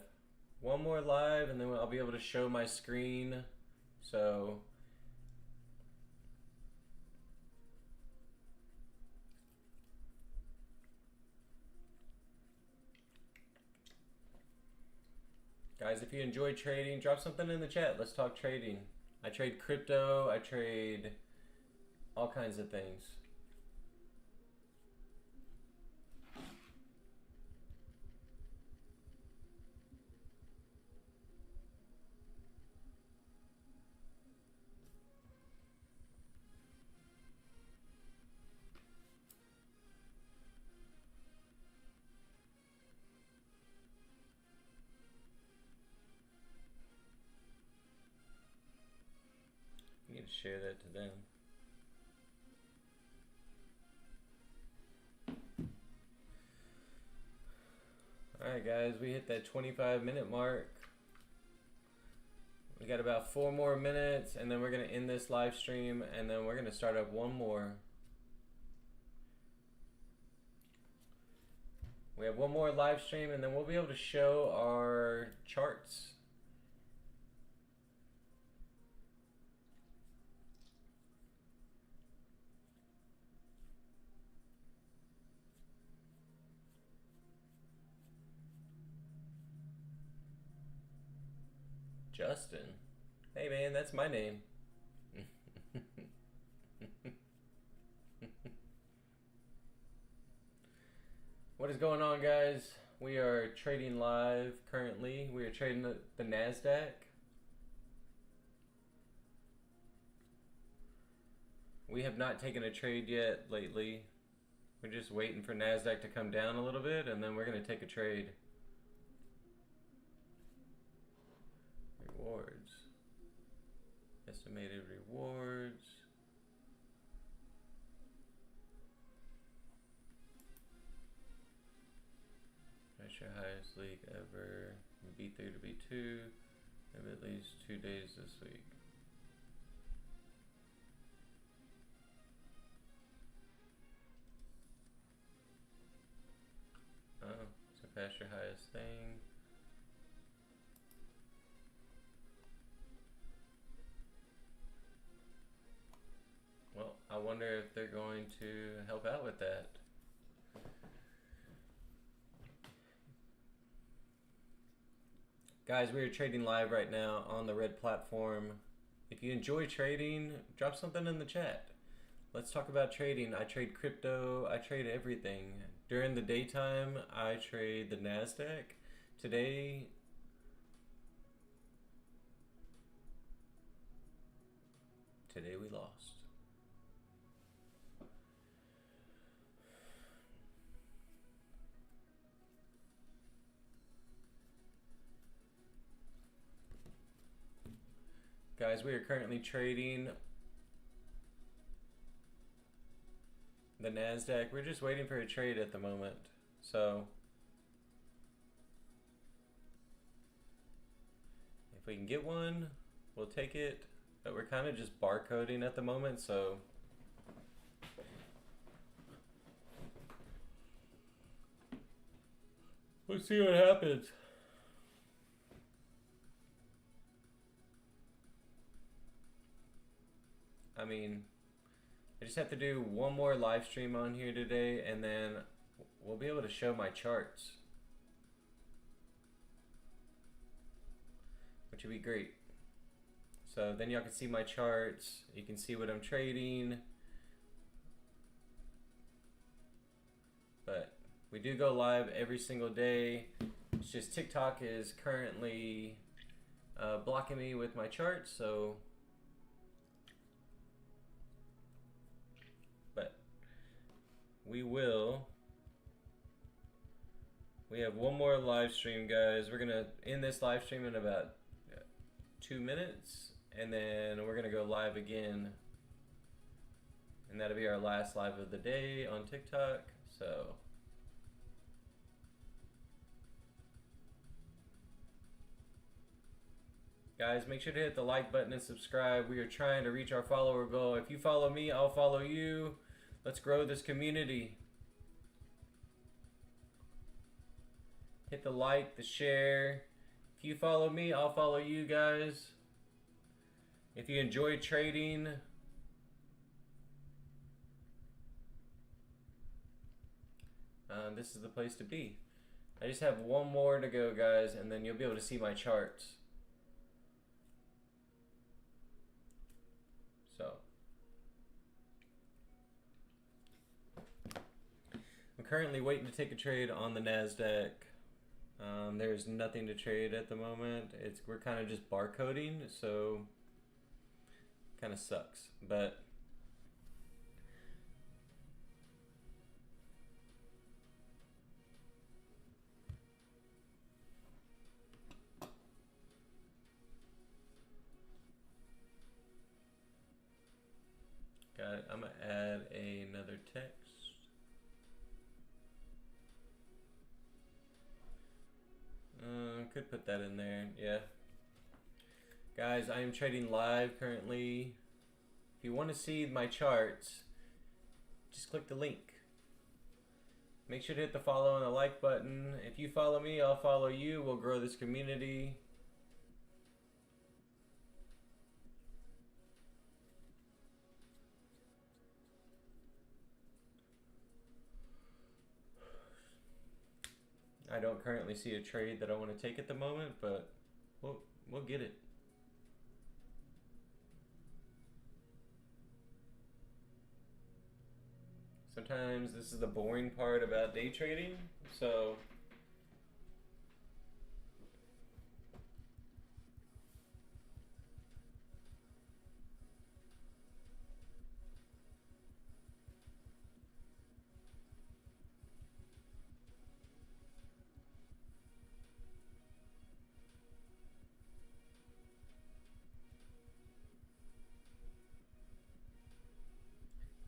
One more live, and then I'll be able to show my screen. So guys, if you enjoy trading, drop something in the chat. Let's talk trading. I trade crypto, I trade all kinds of things. You need to share that to them. Alright guys, we hit that 25-minute mark. We got about 4 more minutes, and then we're going to end this live stream, and then we're going to start up one more. We have one more live stream, and then we'll be able to show our charts. Justin. Hey man, that's my name. What going on, guys? We are trading live currently. We are trading the Nasdaq. We have not taken a trade yet lately. We're just waiting for Nasdaq to come down a little bit, and then we're going to take a trade. Rewards. Estimated rewards. That's your highest league ever. B3 to B2. Have at least 2 days this week. Oh, so pass your highest thing. Well, I wonder if they're going to help out with that. Guys, we are trading live right now on the red platform. If you enjoy trading, drop something in the chat. Let's talk about trading. I trade crypto, I trade everything. During the daytime, I trade the Nasdaq. Today we lost. Guys, we are currently trading the Nasdaq. We're just waiting for a trade at the moment. So if we can get one, we'll take it. But we're kind of just barcoding at the moment, so let's see what happens. I mean, I just have to do one more live stream on here today, and then we'll be able to show my charts, which would be great. So then y'all can see my charts, you can see what I'm trading. But we do go live every single day. It's just TikTok is currently blocking me with my charts, so we have one more live stream, guys. We're gonna end this live stream in about 2 minutes, and then we're gonna go live again, and that'll be our last live of the day on TikTok. So guys, make sure to hit the like button and subscribe. We are trying to reach our follower goal. If you follow me, I'll follow you. Let's grow this community. Hit the like, the share. If you follow me, I'll follow you guys. If you enjoy trading, this is the place to be. I just have one more to go, guys, and then you'll be able to see my charts. So I'm currently waiting to take a trade on the Nasdaq. There's nothing to trade at the moment. We're kind of just barcoding, so kind of sucks. But got it. I'm gonna add another text. Could put that in there, yeah. Guys, I am trading live currently. If you want to see my charts, just click the link. Make sure to hit the follow and the like button. If you follow me, I'll follow you. We'll grow this community. I don't currently see a trade that I want to take at the moment, but we'll get it. Sometimes this is the boring part about day trading. So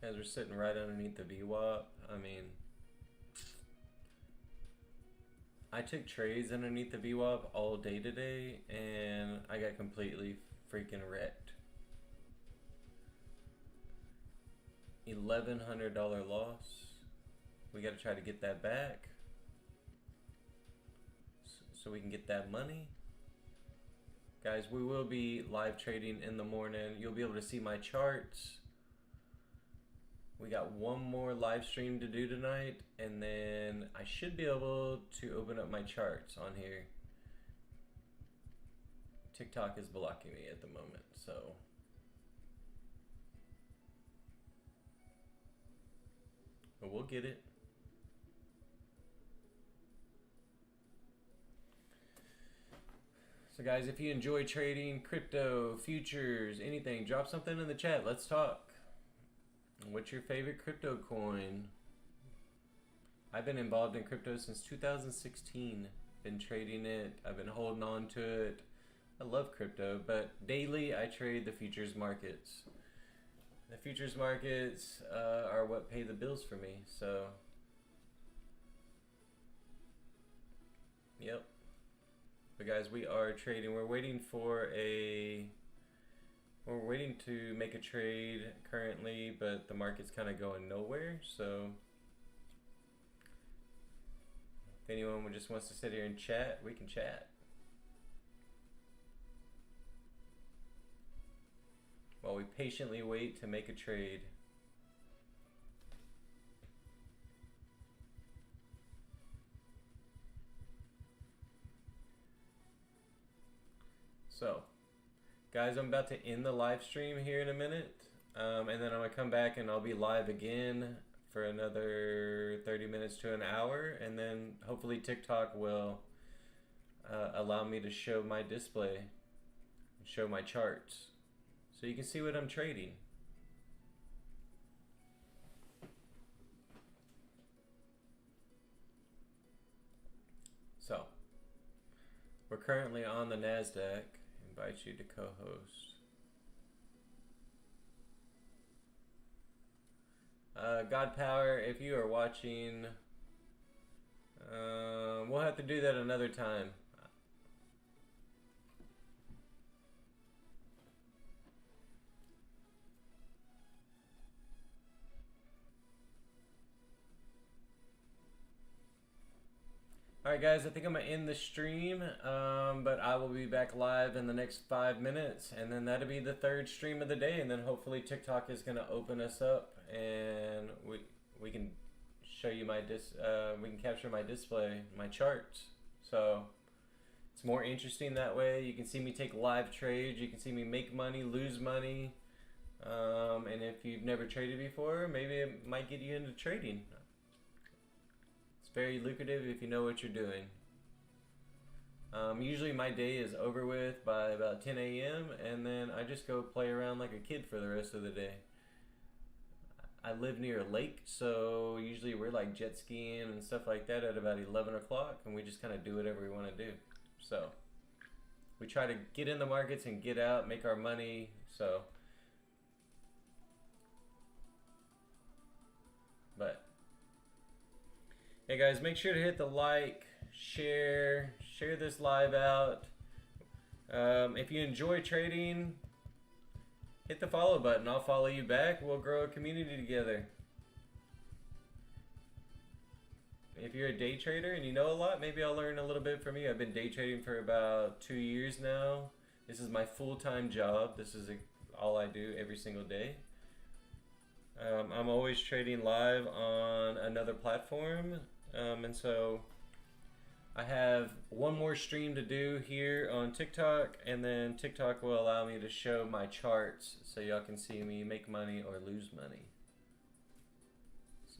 as we're sitting right underneath the VWAP, I mean, I took trades underneath the VWAP all day today, and I got completely freaking wrecked. $1,100 loss. We got to try to get that back so we can get that money. Guys, we will be live trading in the morning. You'll be able to see my charts. We got one more live stream to do tonight, and then I should be able to open up my charts on here. TikTok is blocking me at the moment, so. But we'll get it. So guys, if you enjoy trading, crypto, futures, anything, drop something in the chat. Let's talk. What's your favorite crypto coin? I've been involved in crypto since 2016. Been trading it. I've been holding on to it. I love crypto, but daily I trade the futures markets. The futures markets are what pay the bills for me, so. Yep. But guys, we are trading. We're waiting to make a trade currently, but the market's kind of going nowhere, so if anyone just wants to sit here and chat, we can chat. While we patiently wait to make a trade. So, guys, I'm about to end the live stream here in a minute, and then I'm going to come back and I'll be live again for another 30 minutes to an hour, and then hopefully TikTok will allow me to show my display, show my charts, so you can see what I'm trading. So, we're currently on the Nasdaq. Invite you to co-host. God Power, if you are watching, we'll have to do that another time. Alright guys, I think I'm going to end the stream, but I will be back live in the next 5 minutes, and then that'll be the third stream of the day, and then hopefully TikTok is going to open us up, and we can show you we can capture my display, my charts. So it's more interesting that way. You can see me take live trades, you can see me make money, lose money, and if you've never traded before, maybe it might get you into trading. Very lucrative if you know what you're doing. Usually my day is over with by about 10 a.m. and then I just go play around like a kid for the rest of the day. I live near a lake, so usually we're like jet skiing and stuff like that at about 11 o'clock, and we just kind of do whatever we want to do. So we try to get in the markets and get out, make our money. So, but hey guys, make sure to hit the like, share this live out. If you enjoy trading, hit the follow button. I'll follow you back. We'll grow a community together. If you're a day trader and you know a lot, maybe I'll learn a little bit from you. I've been day trading for about 2 years now. This is my full-time job. This is all I do every single day. I'm always trading live on another platform. And so I have one more stream to do here on TikTok, and then TikTok will allow me to show my charts so y'all can see me make money or lose money.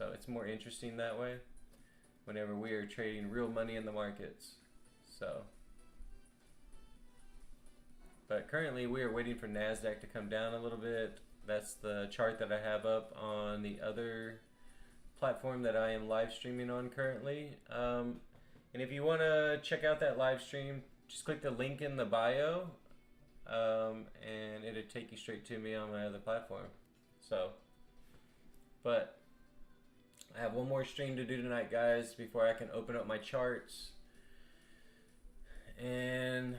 So it's more interesting that way whenever we are trading real money in the markets. So, but currently we are waiting for Nasdaq to come down a little bit. That's the chart that I have up on the other platform that I am live streaming on currently. And if you want to check out that live stream, just click the link in the bio, and it'll take you straight to me on my other platform. So, but I have one more stream to do tonight, guys, before I can open up my charts, and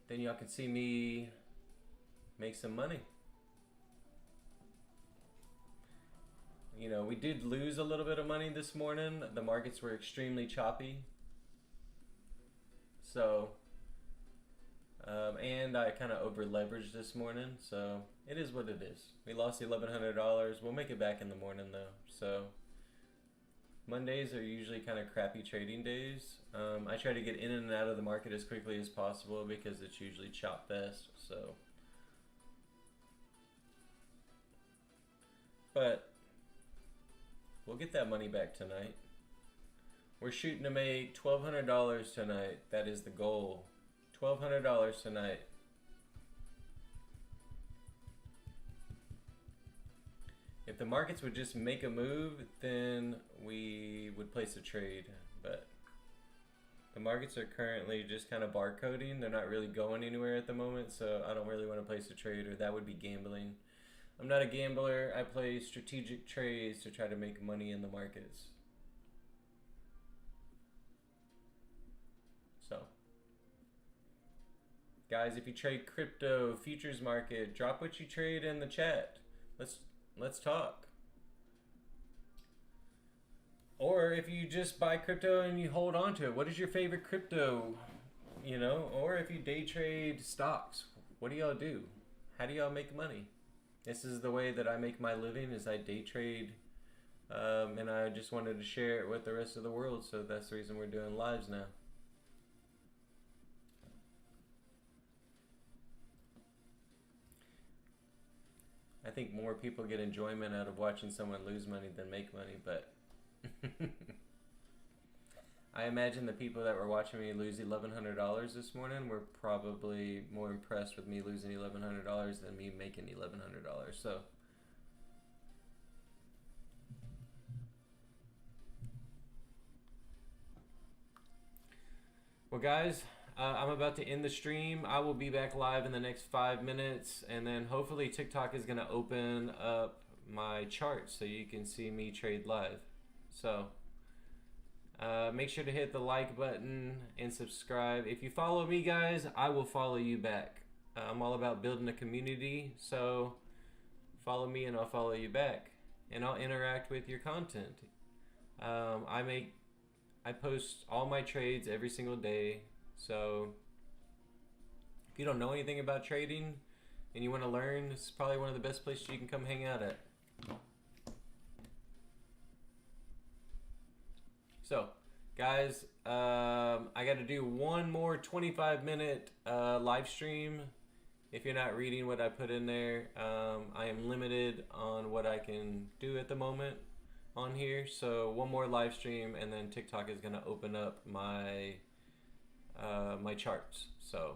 then y'all can see me make some money. You know, we did lose a little bit of money this morning. The markets were extremely choppy. So, and I kind of over leveraged this morning. So, it is what it is. We lost $1,100. We'll make it back in the morning though. So, Mondays are usually kind of crappy trading days. I try to get in and out of the market as quickly as possible because it's usually chop fest. So, but we'll get that money back tonight. We're shooting to make $1,200 tonight. That is the goal. $1,200 tonight. If the markets would just make a move, then we would place a trade. But the markets are currently just kind of barcoding. They're not really going anywhere at the moment, so I don't really want to place a trade, or that would be gambling. I'm not a gambler. I play strategic trades to try to make money in the markets. So, guys, if you trade crypto, futures market, drop what you trade in the chat. Let's talk. Or if you just buy crypto and you hold on to it, what is your favorite crypto? You know, or if you day trade stocks, what do y'all do? How do y'all make money? This is the way that I make my living, is I day trade, and I just wanted to share it with the rest of the world, so that's the reason we're doing lives now. I think more people get enjoyment out of watching someone lose money than make money, but I imagine the people that were watching me lose $1,100 this morning were probably more impressed with me losing $1,100 than me making $1,100. So, well, guys, I'm about to end the stream. I will be back live in the next 5 minutes, and then hopefully TikTok is going to open up my charts so you can see me trade live. So, make sure to hit the like button and subscribe. If you follow me, guys, I will follow you back. I'm all about building a community, so follow me and I'll follow you back, and I'll interact with your content. I post all my trades every single day. So if you don't know anything about trading and you want to learn, this is probably one of the best places you can come hang out at. So, guys, I got to do one more 25-minute live stream. If you're not reading what I put in there, I am limited on what I can do at the moment on here. So one more live stream, and then TikTok is going to open up my my charts. So,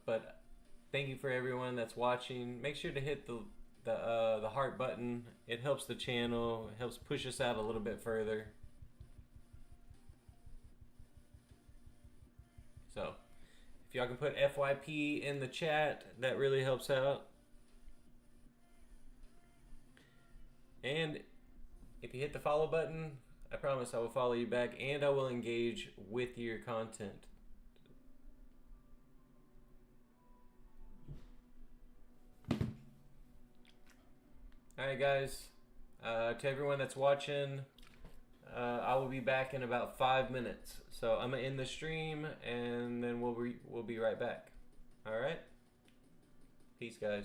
but thank you for everyone that's watching. Make sure to hit the heart button. It helps the channel. It helps push us out a little bit further. So, if y'all can put FYP in the chat, that really helps out. And if you hit the follow button, I promise I will follow you back, and I will engage with your content. Alright, guys, to everyone that's watching, I will be back in about 5 minutes. So I'm going to end the stream, and then we'll be right back. Alright? Peace, guys.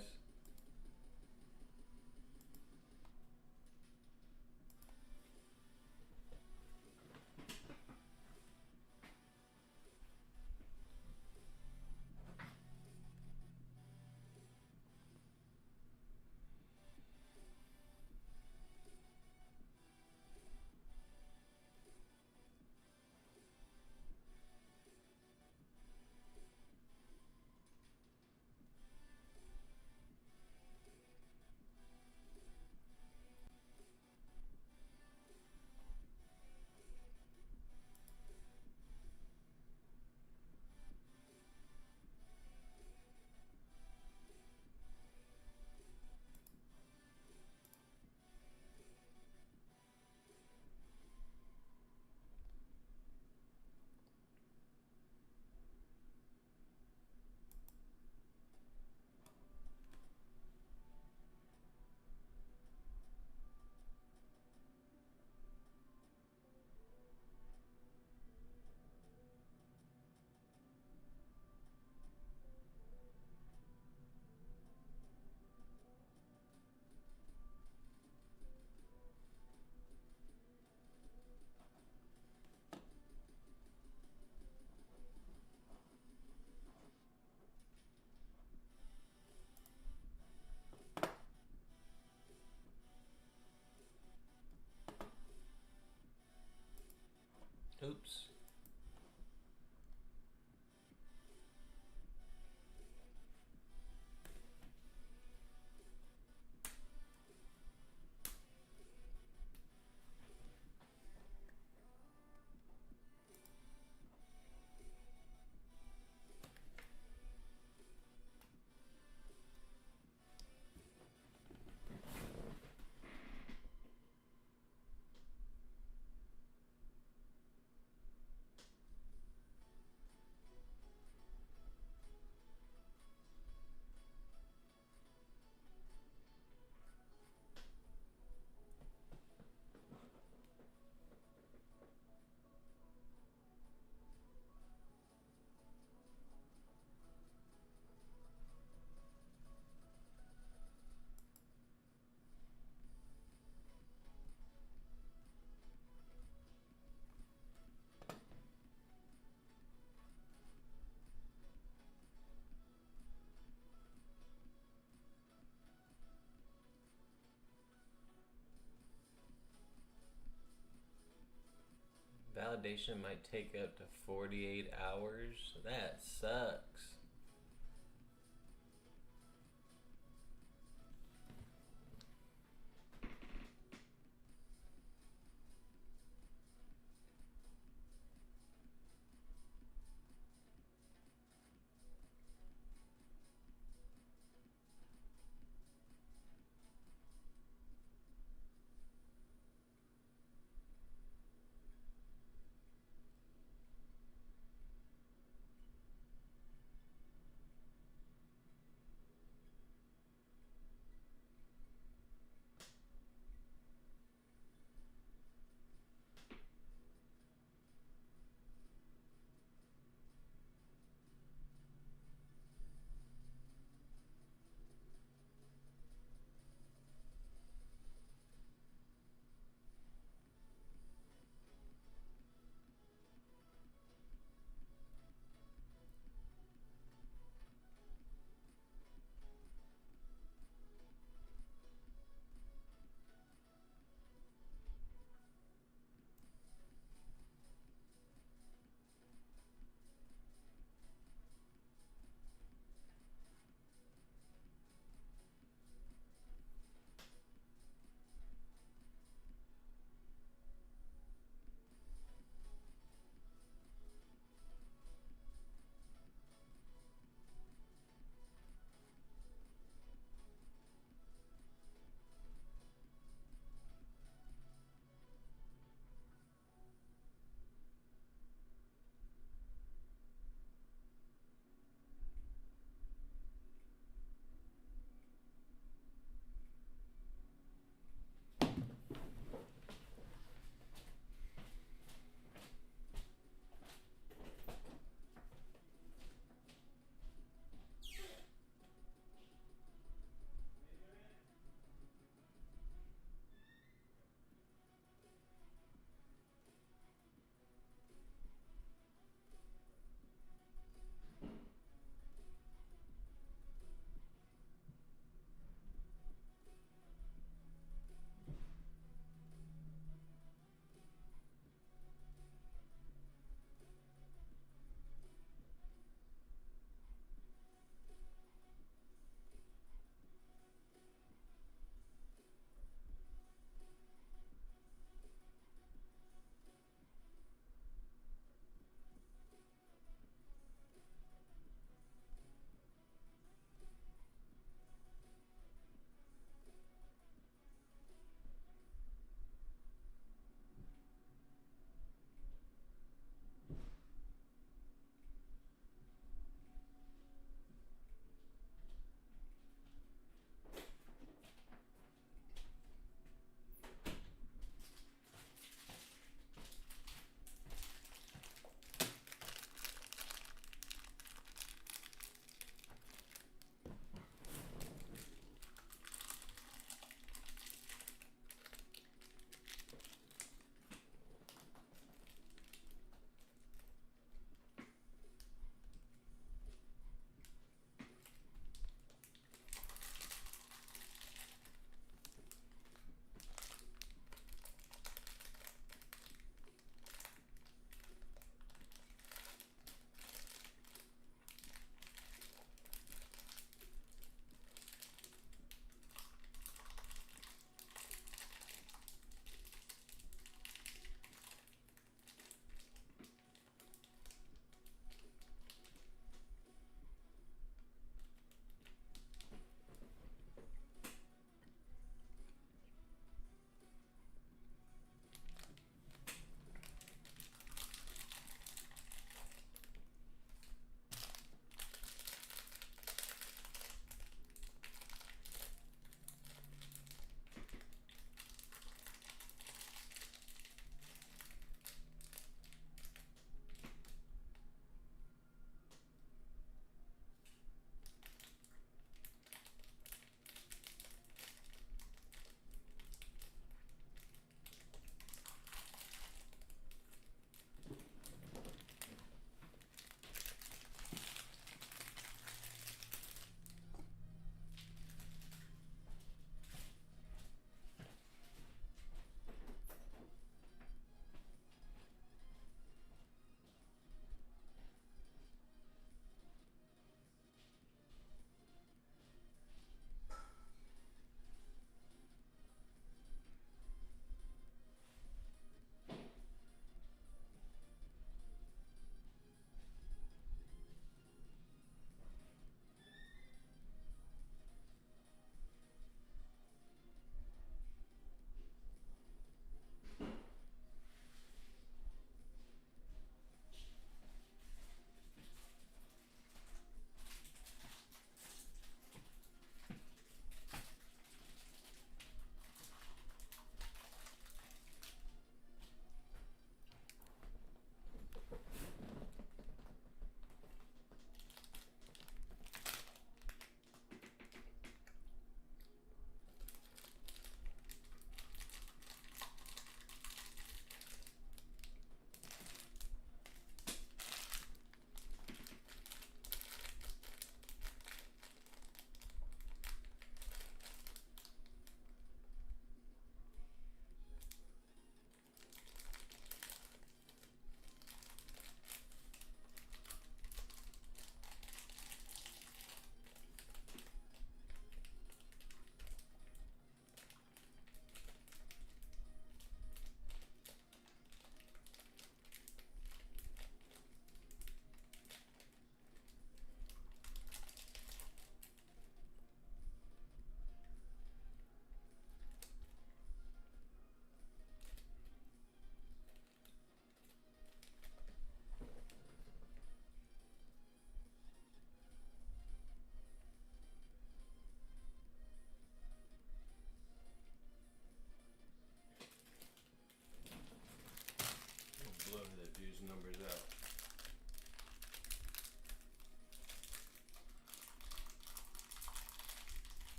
validation might take up to 48 hours. That sucks.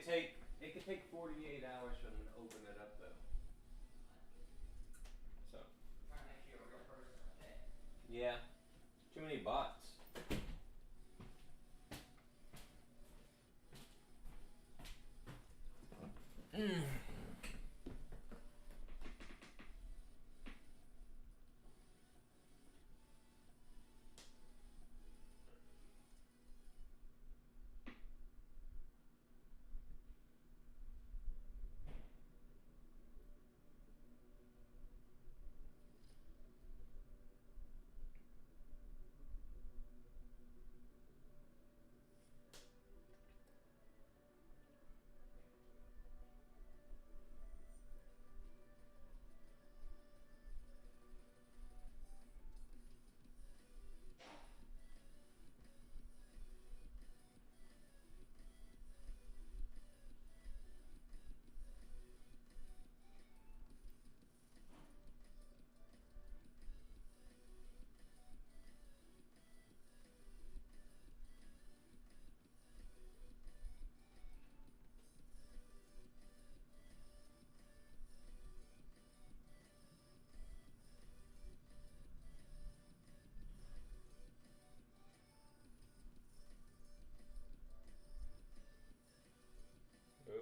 could take 48 hours for them to open it up though. So. Trying to make you a real person, okay? Yeah. Too many bots.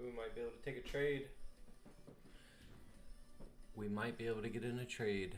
We might be able to take a trade. We might be able to get in a trade.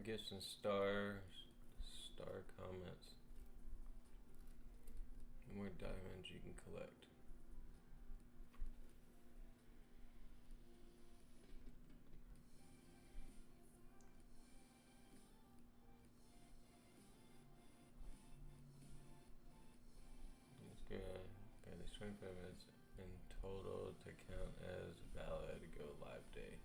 More gifts and star comments. More diamonds you can collect. Let's go. Okay, there's 25 minutes in total to count as valid go live day.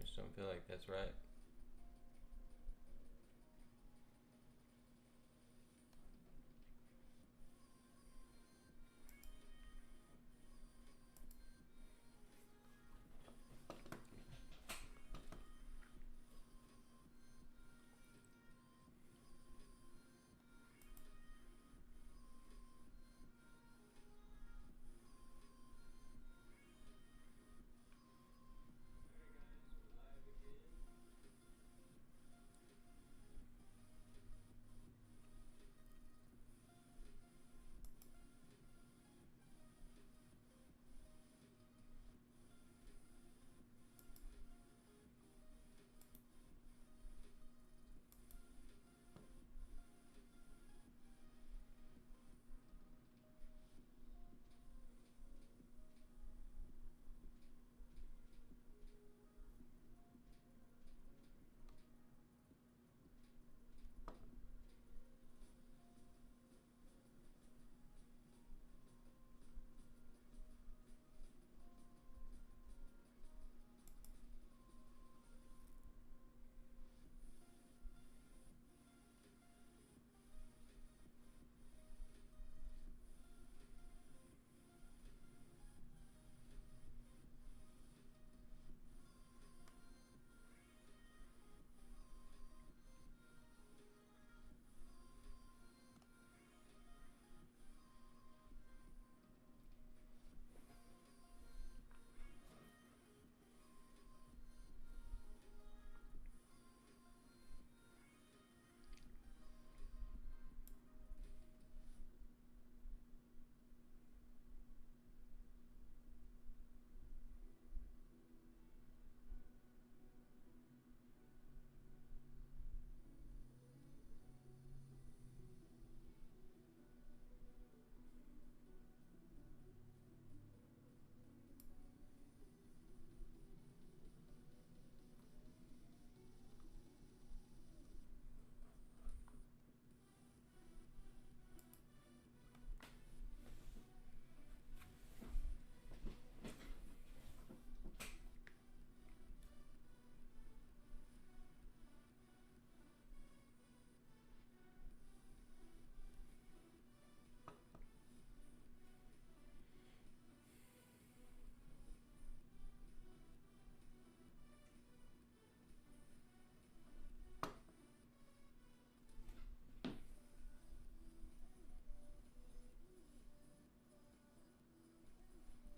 I just don't feel like that's right.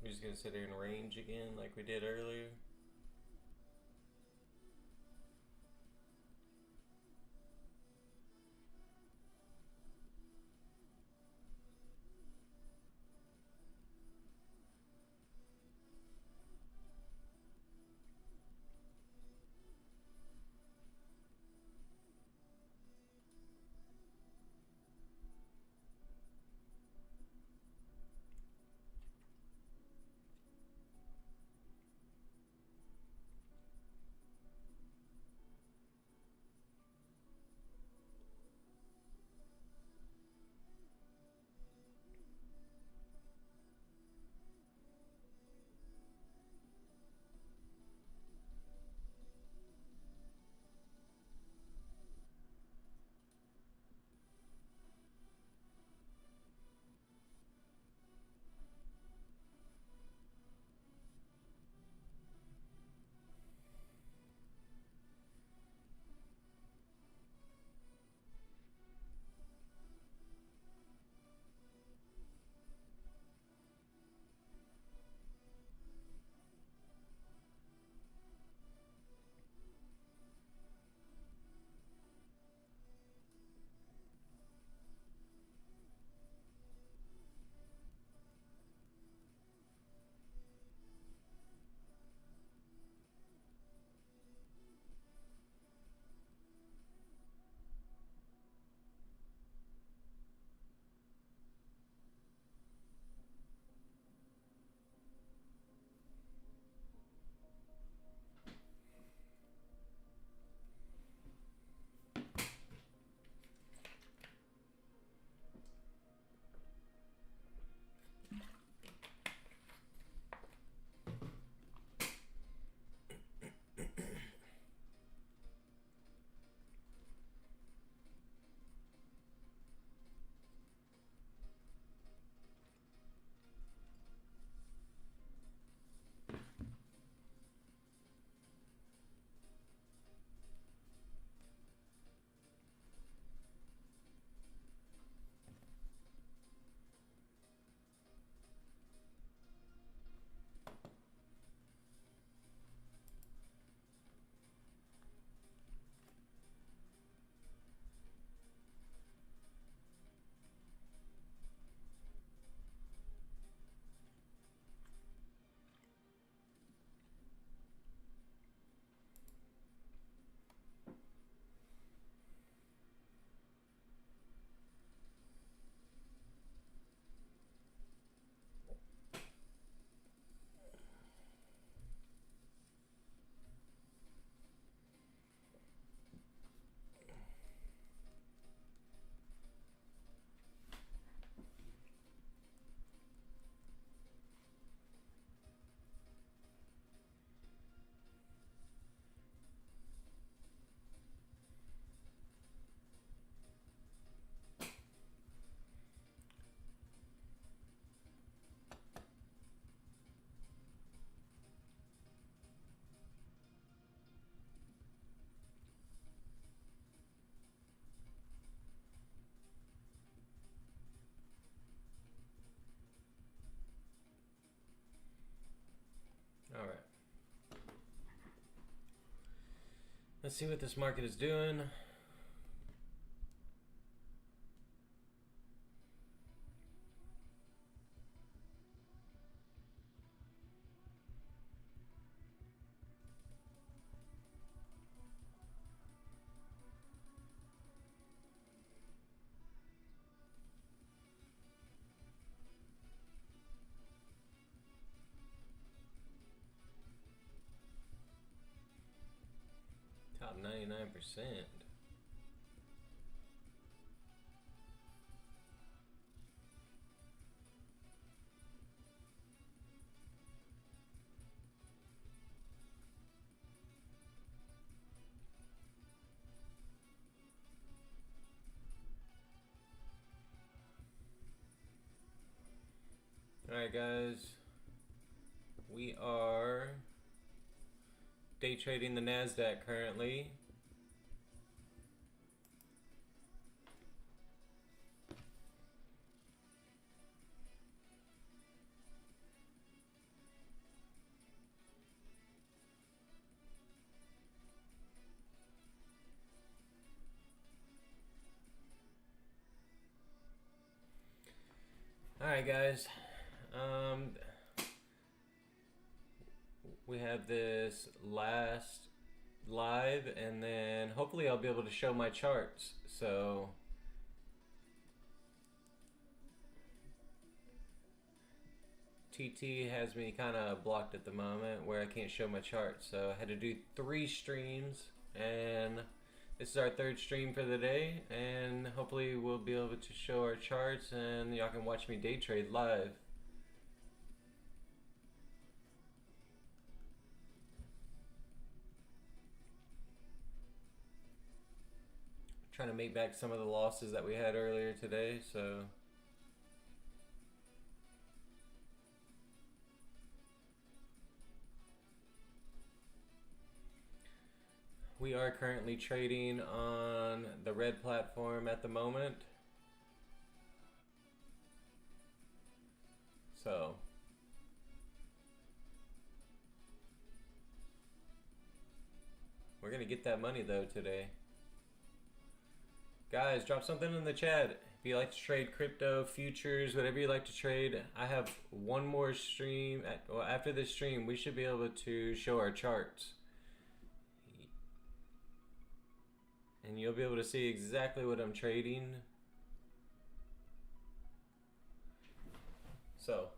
We're just gonna sit here and range again like we did earlier. Let's see what this market is doing. Top 99%. Alright guys, we are day trading the Nasdaq currently. Alright guys, we have this last live and then hopefully I'll be able to show my charts. So TT has me kind of blocked at the moment where I can't show my charts, so I had to do 3 streams, and this is our 3rd stream for the day, and hopefully we'll be able to show our charts and y'all can watch me day trade live. Trying to make back some of the losses that we had earlier today, so we are currently trading on the red platform at the moment. So we're gonna get that money though today. Guys, drop something in the chat if you like to trade crypto, futures, whatever you like to trade. I have one more stream. Well, after this stream, we should be able to show our charts. And you'll be able to see exactly what I'm trading. So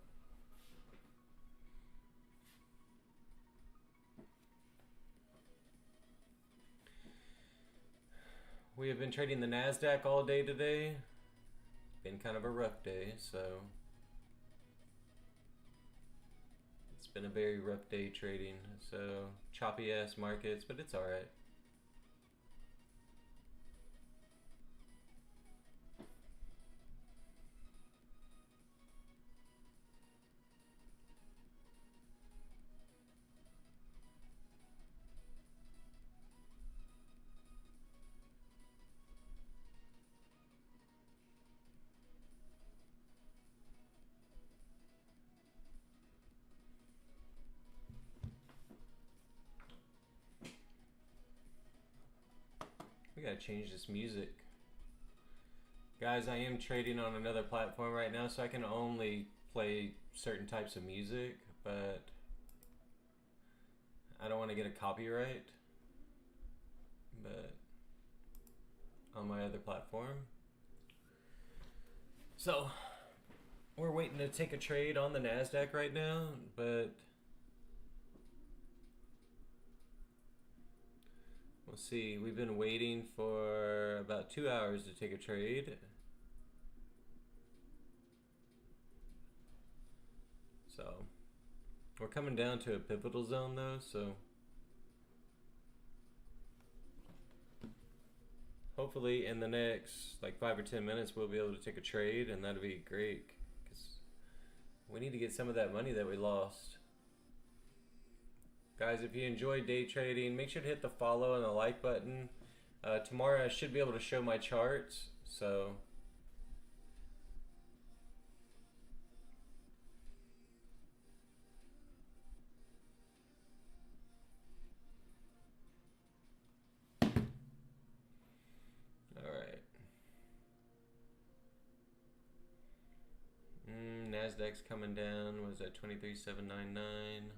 we have been trading the Nasdaq all day today. Been kind of a rough day, so it's been a very rough day trading. So choppy ass markets, but it's all right. We gotta change this music. Guys, I am trading on another platform right now, so I can only play certain types of music, but I don't want to get a copyright. But on my other platform. So we're waiting to take a trade on the Nasdaq right now, but we'll see. We've been waiting for about 2 hours to take a trade. So we're coming down to a pivotal zone though, so hopefully in the next like 5 or 10 minutes we'll be able to take a trade, and that'll be great because we need to get some of that money that we lost. Guys, if you enjoy day trading, make sure to hit the follow and the like button. Tomorrow I should be able to show my charts, so Nasdaq's coming down. Was at 23,799.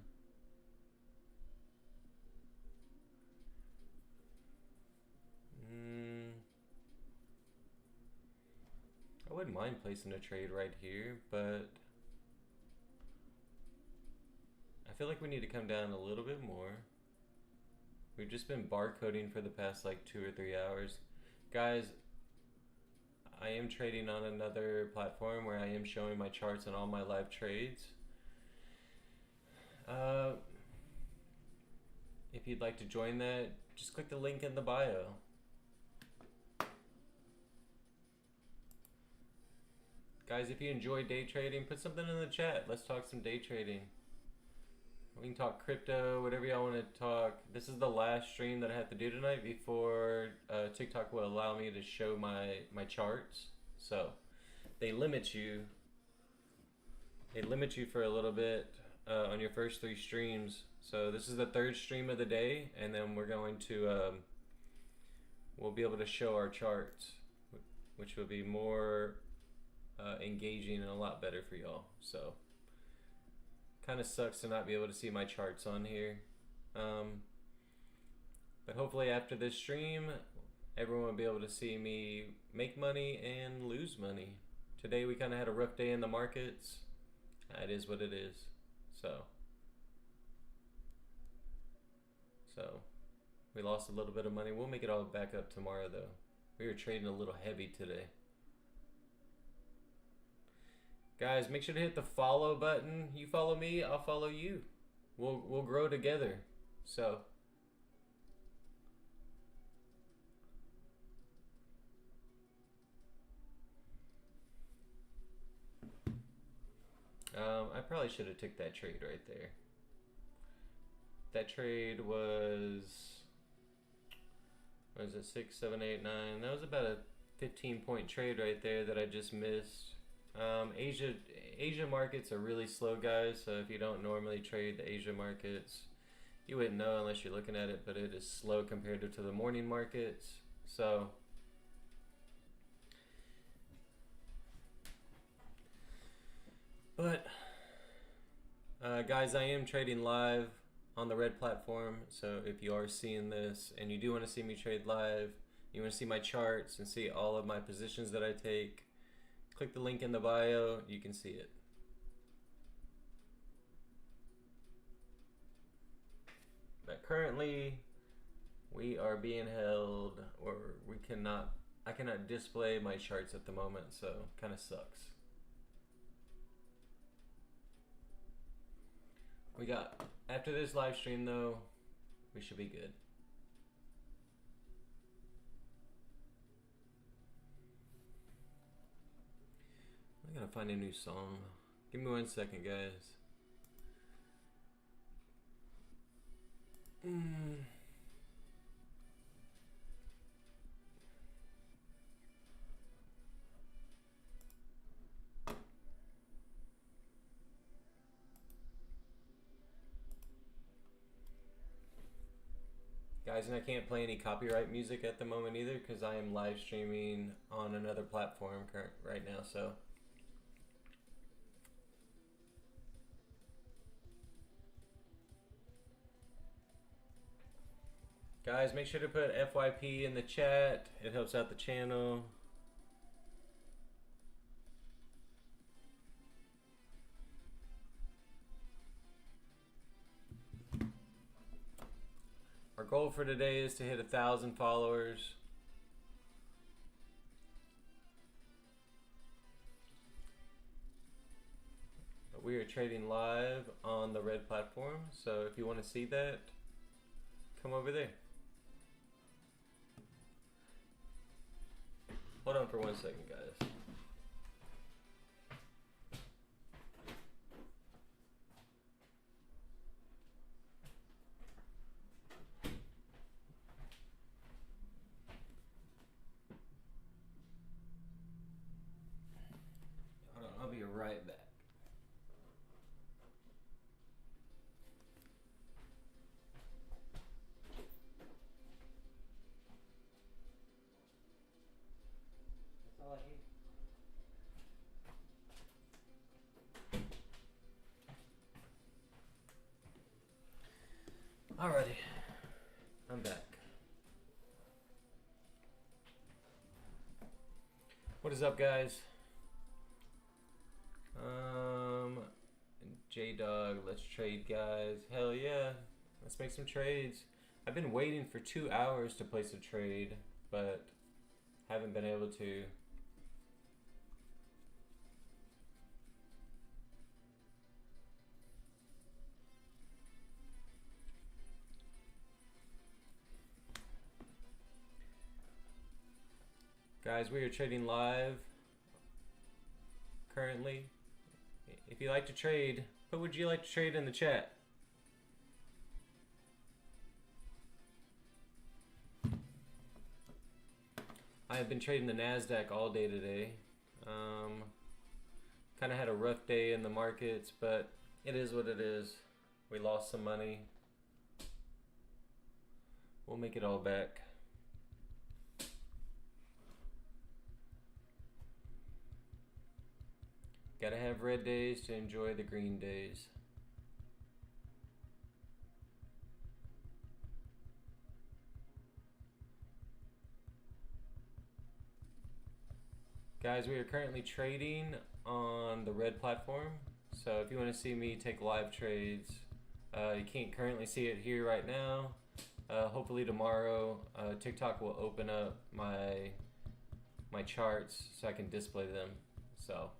I wouldn't mind placing a trade right here, but I feel like we need to come down a little bit more. We've just been barcoding for the past like 2 or 3 hours. Guys, I am trading on another platform where I am showing my charts on all my live trades. If you'd like to join that, just click the link in the bio. Guys, if you enjoy day trading, put something in the chat. Let's talk some day trading. We can talk crypto, whatever y'all want to talk. This is the last stream that I have to do tonight before TikTok will allow me to show my charts. So they limit you. They limit you for a little bit on your first 3 streams. So this is the 3rd stream of the day, and then we're going to we'll be able to show our charts, which will be more engaging and a lot better for y'all. So kind of sucks to not be able to see my charts on here, but hopefully after this stream everyone will be able to see me make money and lose money. Today we kind of had a rough day in the markets. It is what it is. So we lost a little bit of money. We'll make it all back up tomorrow though. We were trading a little heavy today. Guys, make sure to hit the follow button. You follow me, I'll follow you. We'll grow together. So I probably should have took that trade right there. That trade was it 6, 7, 8, 9? That was about a 15-point trade right there that I just missed. Asia markets are really slow, guys, so if you don't normally trade the Asia markets, you wouldn't know unless you're looking at it, but it is slow compared to the morning markets. So but guys, I am trading live on the red platform, so if you are seeing this and you do want to see me trade live, you want to see my charts and see all of my positions that I take, click the link in the bio, you can see it. But currently we are being held, or I cannot display my charts at the moment, so kind of sucks. We got, after this live stream though, we should be good. I gotta find a new song. Give me 1 second, guys. Guys, and I can't play any copyright music at the moment either because I am live streaming on another platform right now, so. Guys, make sure to put FYP in the chat. It helps out the channel. Our goal for today is to hit 1,000 followers. But we are trading live on the red platform, so if you want to see that, come over there. Hold on for 1 second, guys. Hold on, I'll be right back. That's all I need. Alrighty, I'm back. What is up, guys? J-Dog, let's trade, guys. Hell yeah, let's make some trades. I've been waiting for 2 hours to place a trade, but haven't been able to. Guys, we are trading live currently. If you like to trade, what would you like to trade in the chat? I have been trading the Nasdaq all day today. Kind of had a rough day in the markets, but it is what it is. We lost some money. We'll make it all back. Gotta have red days to enjoy the green days. Guys, we are currently trading on the red platform. So if you want to see me take live trades, you can't currently see it here right now. Hopefully tomorrow, TikTok will open up my charts so I can display them. So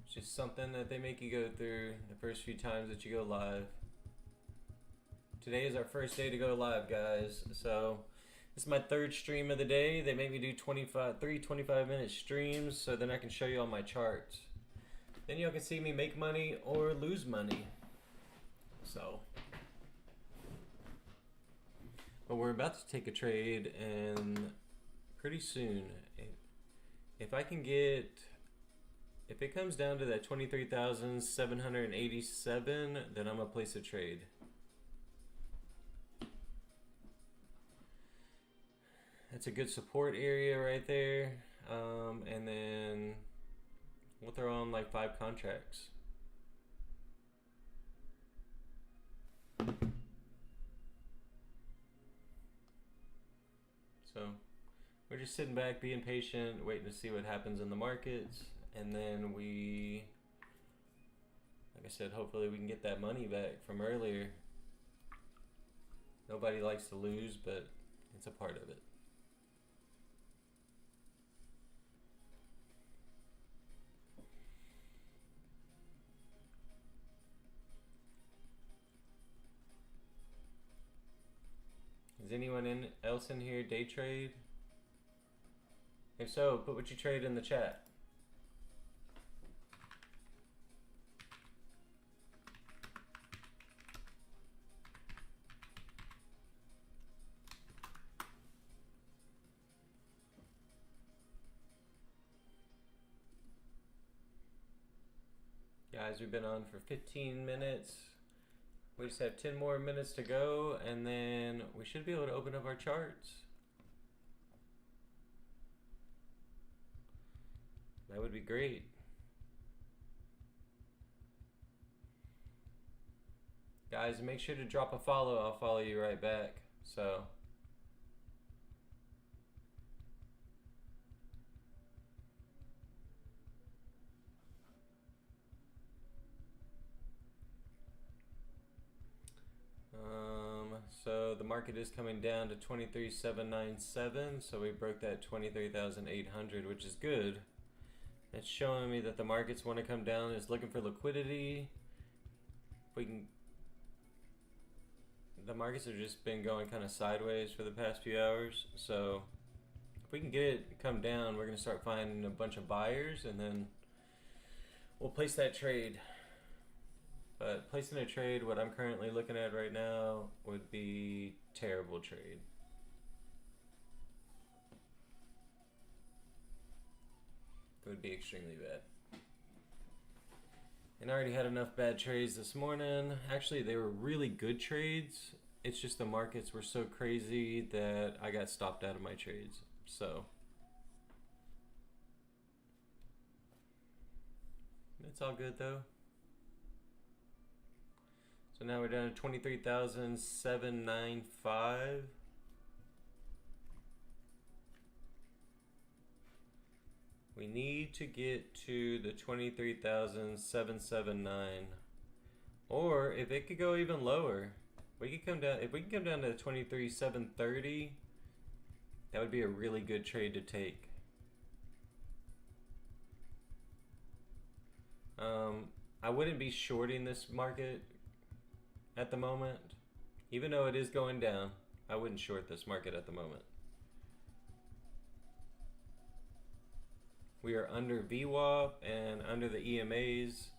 it's just something that they make you go through the first few times that you go live. Today is our first day to go live, guys. So this is my third stream of the day. They make me do 25-minute streams so then I can show you all my charts. Then y'all can see me make money or lose money. So, but we're about to take a trade, and pretty soon, if I can get, if it comes down to that 23,787, then I'm gonna place a trade. That's a good support area right there. And then we'll throw on like 5 contracts. So we're just sitting back, being patient, waiting to see what happens in the markets. And then we, like I said, hopefully we can get that money back from earlier. Nobody likes to lose, but it's a part of it. Is anyone else in here day trade? If so, put what you trade in the chat. Guys, we've been on for 15 minutes. We just have 10 more minutes to go, and then we should be able to open up our charts. That would be great. Guys, make sure to drop a follow. I'll follow you right back. So so the market is coming down to 23,797, so we broke that 23,800, which is good. It's showing me that the markets want to come down. It's looking for liquidity. If we can, the markets have just been going kind of sideways for the past few hours, so if we can get it to come down, we're going to start finding a bunch of buyers, and then we'll place that trade. But placing a trade, what I'm currently looking at right now, would be terrible trade. It would be extremely bad. And I already had enough bad trades this morning. Actually, they were really good trades. It's just the markets were so crazy that I got stopped out of my trades. So It's all good though. So now we're down to 23,795. We need to get to the 23,779. Or if it could go even lower, we could come down. If we can come down to 23,730, that would be a really good trade to take. I wouldn't be shorting this market at the moment. Even though it is going down, I wouldn't short this market at the moment. We are under VWAP and under the EMAs.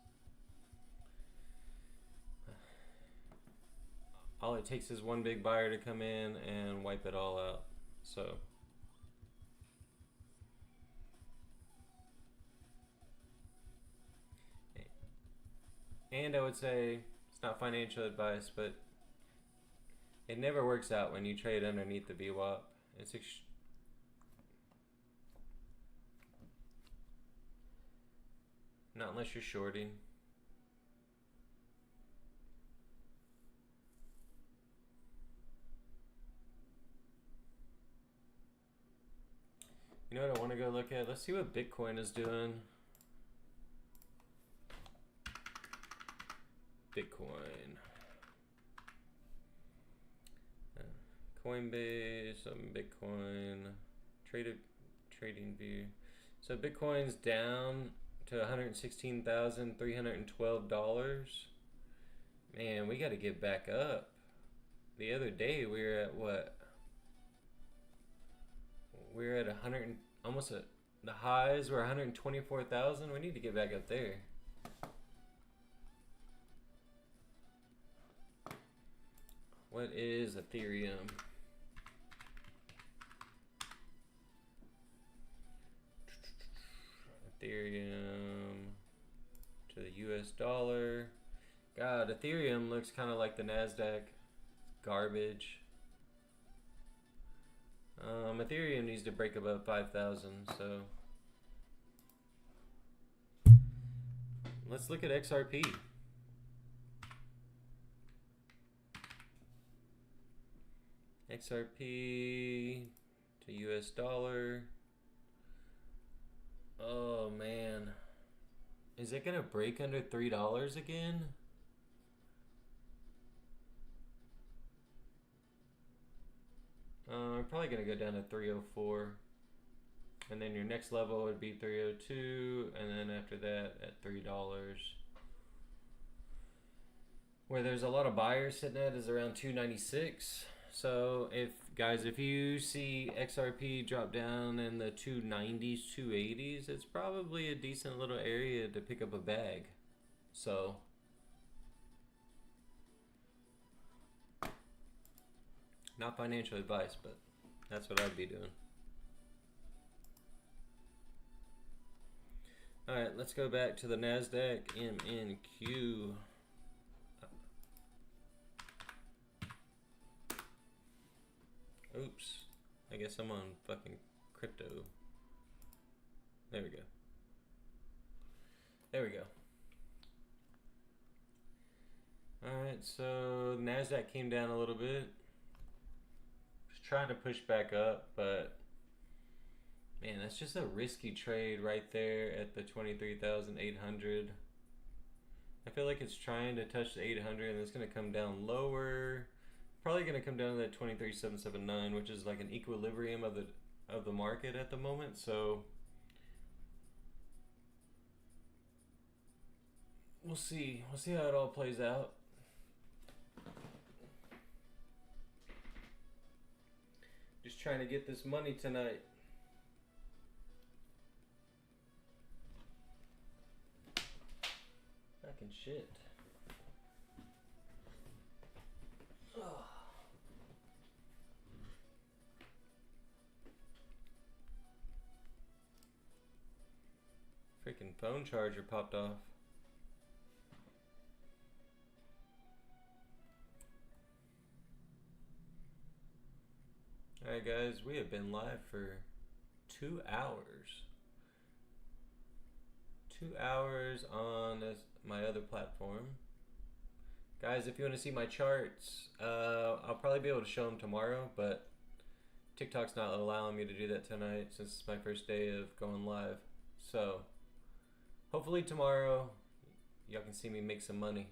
All it takes is one big buyer to come in and wipe it all out. So and I would say it's not financial advice, but it never works out when you trade underneath the VWAP. It's not unless you're shorting. You know what I want to go look at? Let's see what Bitcoin is doing. Bitcoin. Coinbase, Bitcoin, trading view. So Bitcoin's down to $116,312. Man, we got to get back up. The other day we were at what? We were at 100, almost at the highs were 124,000. We need to get back up there. What is Ethereum? Ethereum to the US dollar. God, Ethereum looks kind of like the Nasdaq garbage. Ethereum needs to break above 5,000, so let's look at XRP. XRP to US dollar. Oh man, is it gonna break under $3 again? Probably gonna go down to 304, and then your next level would be 302, and then after that at $3. Where there's a lot of buyers sitting at is around 296. So if you see XRP drop down in the 290s, 280s, it's probably a decent little area to pick up a bag. So not financial advice, but that's what I'd be doing. All right, let's go back to the Nasdaq MNQ. Oops, I guess I'm on fucking crypto. There we go. There we go. Alright, so Nasdaq came down a little bit. Just trying to push back up, but man, that's just a risky trade right there at the 23,800. I feel like it's trying to touch the 800 and it's going to come down lower. Probably going to come down to that 23,779, which is like an equilibrium of the market at the moment. So we'll see how it all plays out. Just trying to get this money tonight. Fucking shit. Freaking phone charger popped off. Alright guys, we have been live for 2 hours. 2 hours on my other platform. Guys, if you want to see my charts, I'll probably be able to show them tomorrow, but TikTok's not allowing me to do that tonight since it's my first day of going live. So hopefully tomorrow y'all can see me make some money.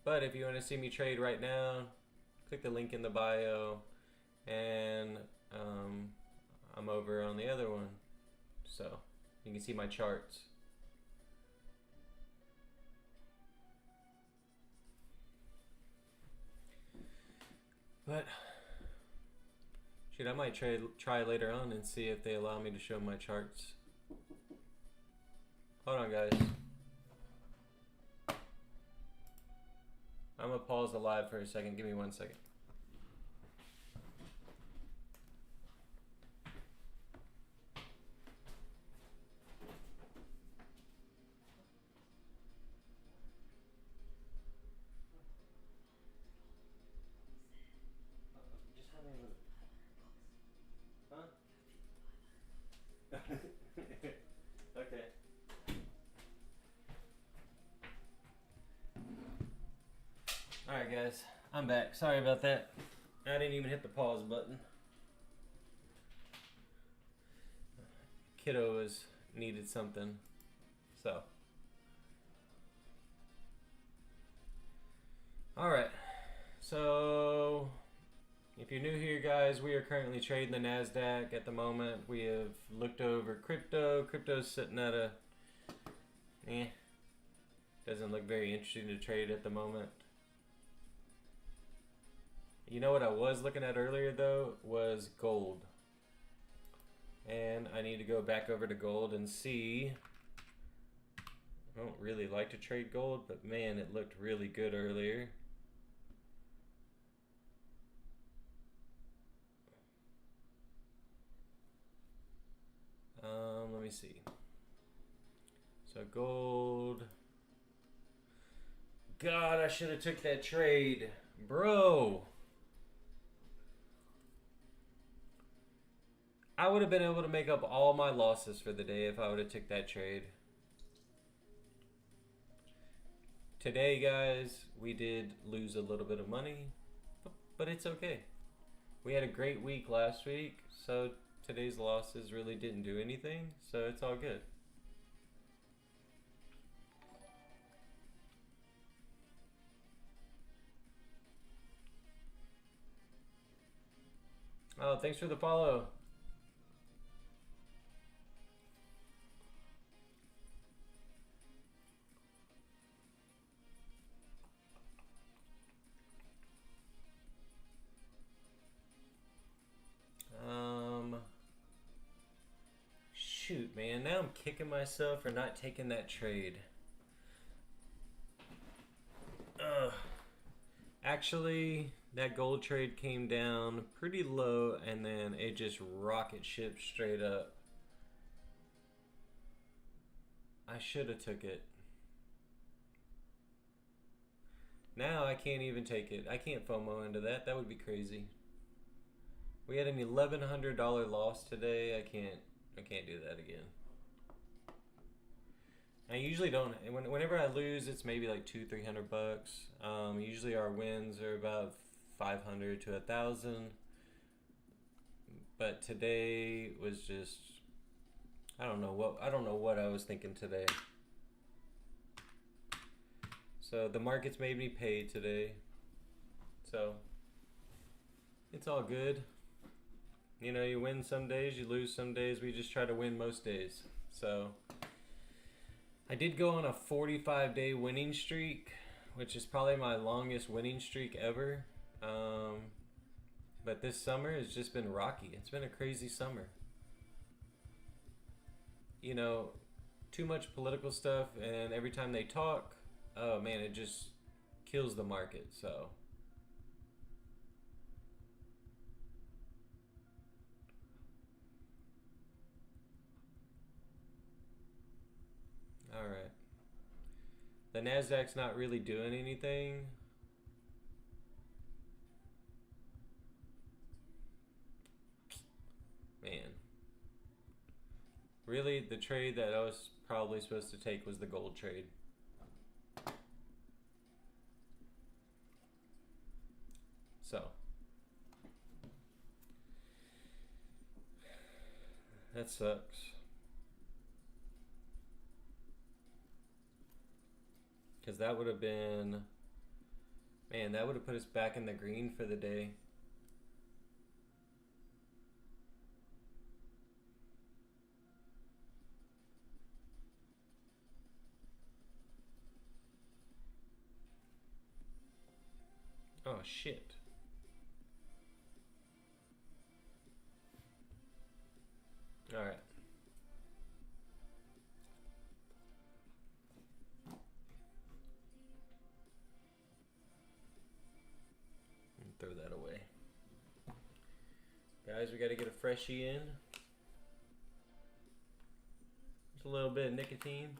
But if you want to see me trade right now, click the link in the bio, and I'm over on the other one, so you can see my charts. But shoot, I might try later on and see if they allow me to show my charts. Hold on, guys. I'm gonna pause the live for a second. Give me 1 second. Just have me look. Huh? Okay. Alright guys, I'm back. Sorry about that. I didn't even hit the pause button. Kiddo needed something. So. Alright. So, if you're new here guys, we are currently trading the Nasdaq at the moment. We have looked over crypto. Crypto's sitting at a... doesn't look very interesting to trade at the moment. You know what I was looking at earlier though was gold, and I need to go back over to gold and see. I don't really like to trade gold, but man, it looked really good earlier. Let me see. So gold. God, I should have took that trade, bro. I would have been able to make up all my losses for the day if I would have took that trade. Today, guys, we did lose a little bit of money, but it's okay. We had a great week last week, so today's losses really didn't do anything, so it's all good. Oh, thanks for the follow. Shoot, man, now I'm kicking myself for not taking that trade. Actually, that gold trade came down pretty low and then it just rocket shipped straight up. I should have took it. Now I can't even take it. I can't FOMO into that. That would be crazy. We had an $1,100 loss today. I can't do that again. I usually don't. Whenever I lose, it's maybe like $200-300. Usually our wins are about 500 to 1,000. But today was just, I don't know what I was thinking today. So the markets made me pay today. So it's all good. You know, you win some days, you lose some days. We just try to win most days. So I did go on a 45-day winning streak, which is probably my longest winning streak ever. But this summer has just been rocky. It's been a crazy summer. You know, too much political stuff, and every time they talk, oh man, it just kills the market. So all right. The Nasdaq's not really doing anything. Man. Really, the trade that I was probably supposed to take was the gold trade. So that sucks. Because that would have been, man, that would have put us back in the green for the day. Oh, shit. All right. Throw that away. Guys, we got to get a freshie in. Just a little bit of nicotine.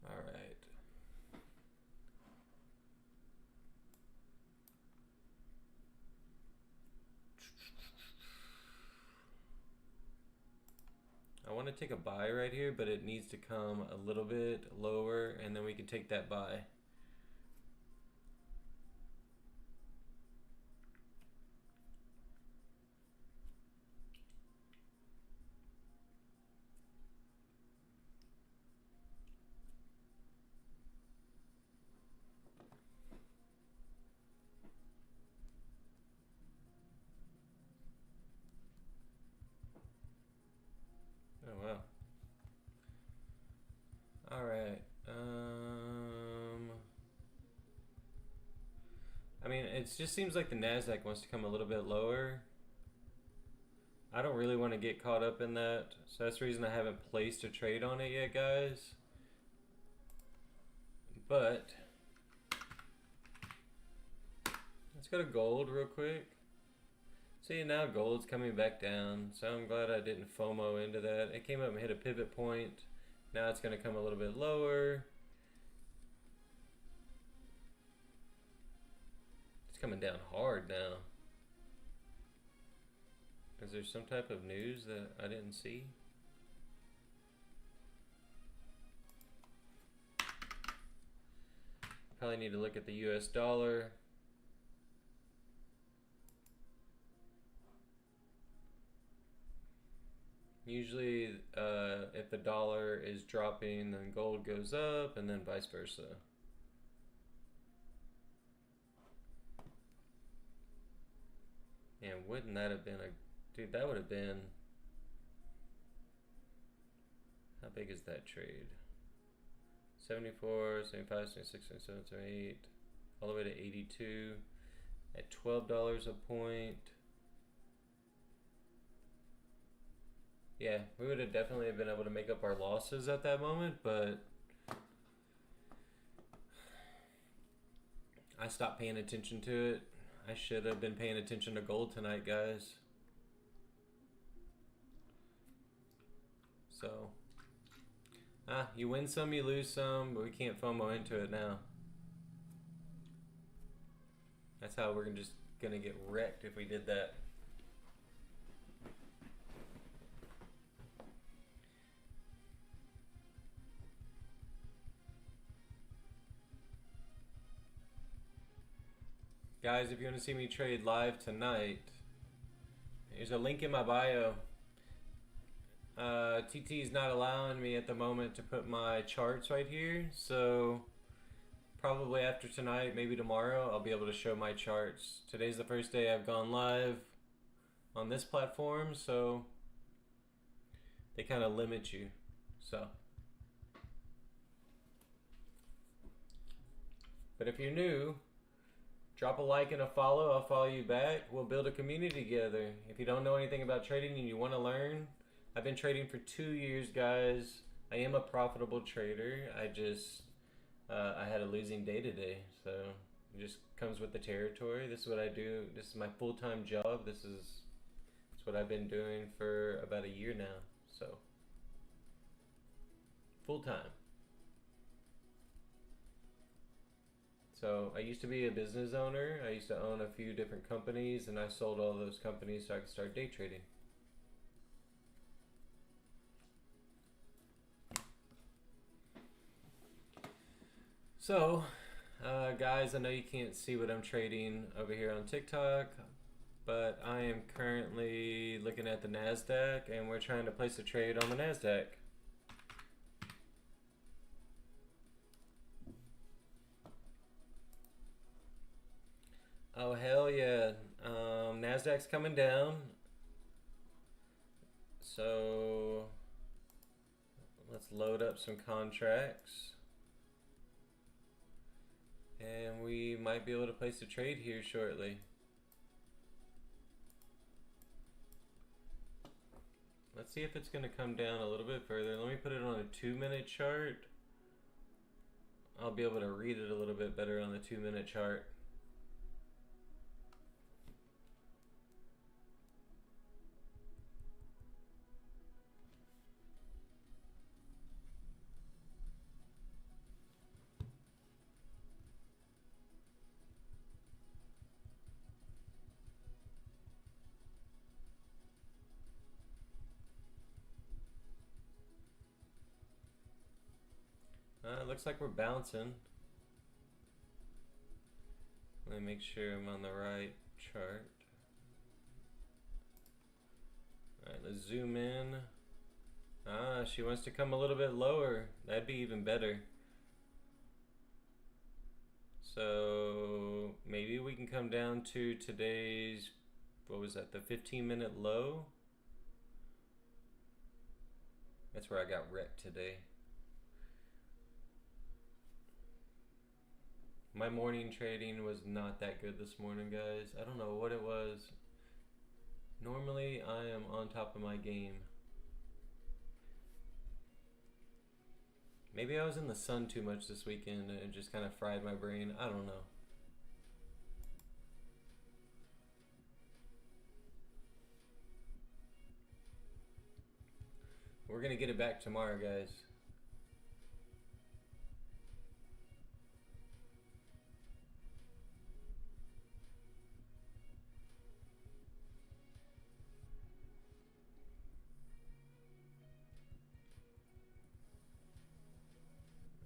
All right. I want to take a buy right here, but it needs to come a little bit lower, and then we can take that buy. Oh, wow. All right. I mean, it just seems like the Nasdaq wants to come a little bit lower. I don't really want to get caught up in that, so that's the reason I haven't placed a trade on it yet, guys. But let's go to gold real quick. See, now gold's coming back down, so I'm glad I didn't FOMO into that. It came up and hit a pivot point. Now it's going to come a little bit lower. It's coming down hard now. Is there some type of news that I didn't see? Probably need to look at the US dollar. Usually, if the dollar is dropping, then gold goes up, and then vice versa. And wouldn't that have been a... Dude, that would have been... How big is that trade? 74, 75, 76, 77, 78, all the way to 82 at $12 a point. Yeah, we would have definitely been able to make up our losses at that moment, but I stopped paying attention to it. I should have been paying attention to gold tonight, guys. So, you win some, you lose some, but we can't FOMO into it now. That's how we're just gonna get wrecked if we did that. Guys, if you want to see me trade live tonight, there's a link in my bio. TT is not allowing me at the moment to put my charts right here, so probably after tonight, maybe tomorrow, I'll be able to show my charts. Today's the first day I've gone live on this platform, so they kind of limit you. So, but if you're new, drop a like and a follow. I'll follow you back. We'll build a community together. If you don't know anything about trading and you want to learn, I've been trading for 2 years, guys. I am a profitable trader. I had a losing day today, so it just comes with the territory. This is what I do. This is my full-time job. This is what I've been doing for about a year now. So full time. So I used to be a business owner. I used to own a few different companies, and I sold all those companies so I could start day trading. So, guys, I know you can't see what I'm trading over here on TikTok, but I am currently looking at the Nasdaq, and we're trying to place a trade on the Nasdaq. Oh, hell yeah. Nasdaq's coming down. So let's load up some contracts. And we might be able to place a trade here shortly. Let's see if it's going to come down a little bit further. Let me put it on a 2-minute chart. I'll be able to read it a little bit better on the 2-minute chart. It looks like we're bouncing. Let me make sure I'm on the right chart. Alright, let's zoom in. She wants to come a little bit lower. That'd be even better. So maybe we can come down to today's, what was that, the 15-minute low? That's where I got wrecked today. My morning trading was not that good this morning, guys. I don't know what it was. Normally, I am on top of my game. Maybe I was in the sun too much this weekend and it just kind of fried my brain. I don't know. We're going to get it back tomorrow, guys.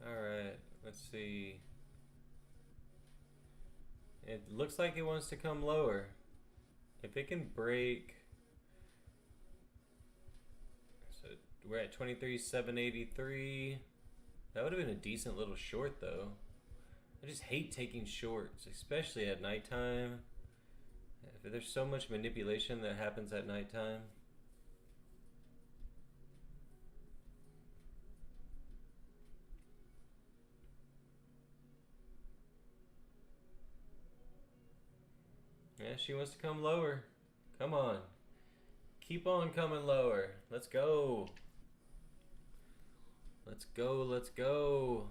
Alright, let's see. It looks like it wants to come lower. If it can break... So we're at 23,783. That would have been a decent little short though. I just hate taking shorts, especially at nighttime. There's so much manipulation that happens at nighttime. Yeah, she wants to come lower. Come on. Keep on coming lower. Let's go. Let's go, let's go.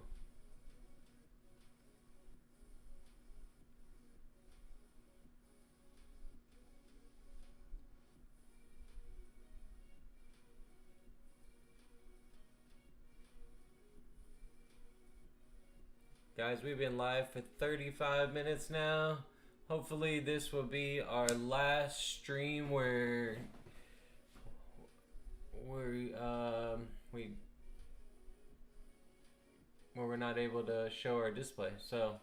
Guys, we've been live for 35 minutes now. Hopefully this will be our last stream where we're not able to show our display. So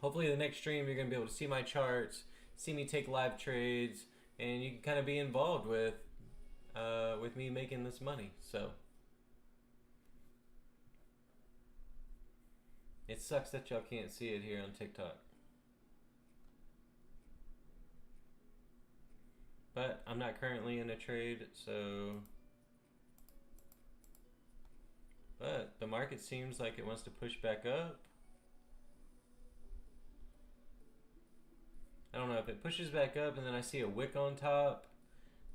hopefully the next stream you're gonna be able to see my charts, see me take live trades, and you can kind of be involved with me making this money. So it sucks that y'all can't see it here on TikTok. But I'm not currently in a trade, so... But the market seems like it wants to push back up. I don't know, if it pushes back up and then I see a wick on top,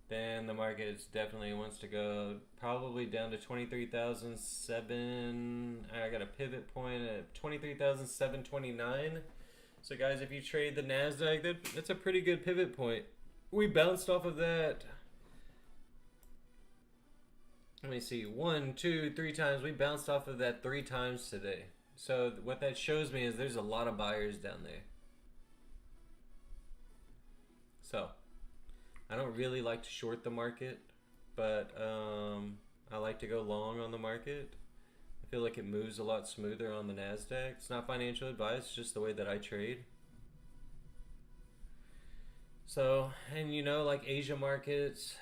then the market definitely wants to go probably down to 23,007. I got a pivot point at 23,729. So guys, if you trade the Nasdaq, that's a pretty good pivot point. We bounced off of that Let me see. 1, 2, 3 times. We bounced off of that 3 times today. So what that shows me is there's a lot of buyers down there. So I don't really like to short the market, but I like to go long on the market. I feel like it moves a lot smoother on the Nasdaq. It's not financial advice, it's just the way that I trade. So, and you know, like Asia markets,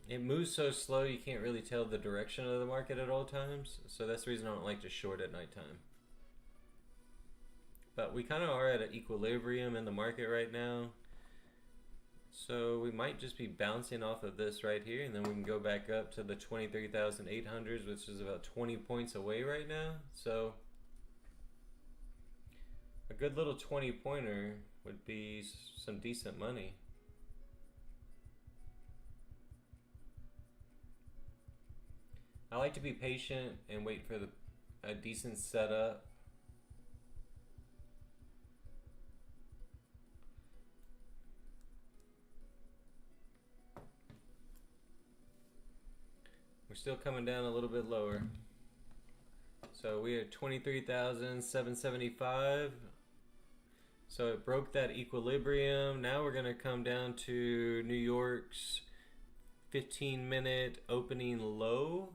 it moves so slow you can't really tell the direction of the market at all times. So that's the reason I don't like to short at nighttime. But we kind of are at an equilibrium in the market right now. So we might just be bouncing off of this right here, and then we can go back up to the 23,800s, which is about 20 points away right now. So a good little 20 pointer would be some decent money. I like to be patient and wait for a decent setup. We're still coming down a little bit lower. So we are 23,775. So it broke that equilibrium. Now we're gonna come down to New York's 15-minute opening low.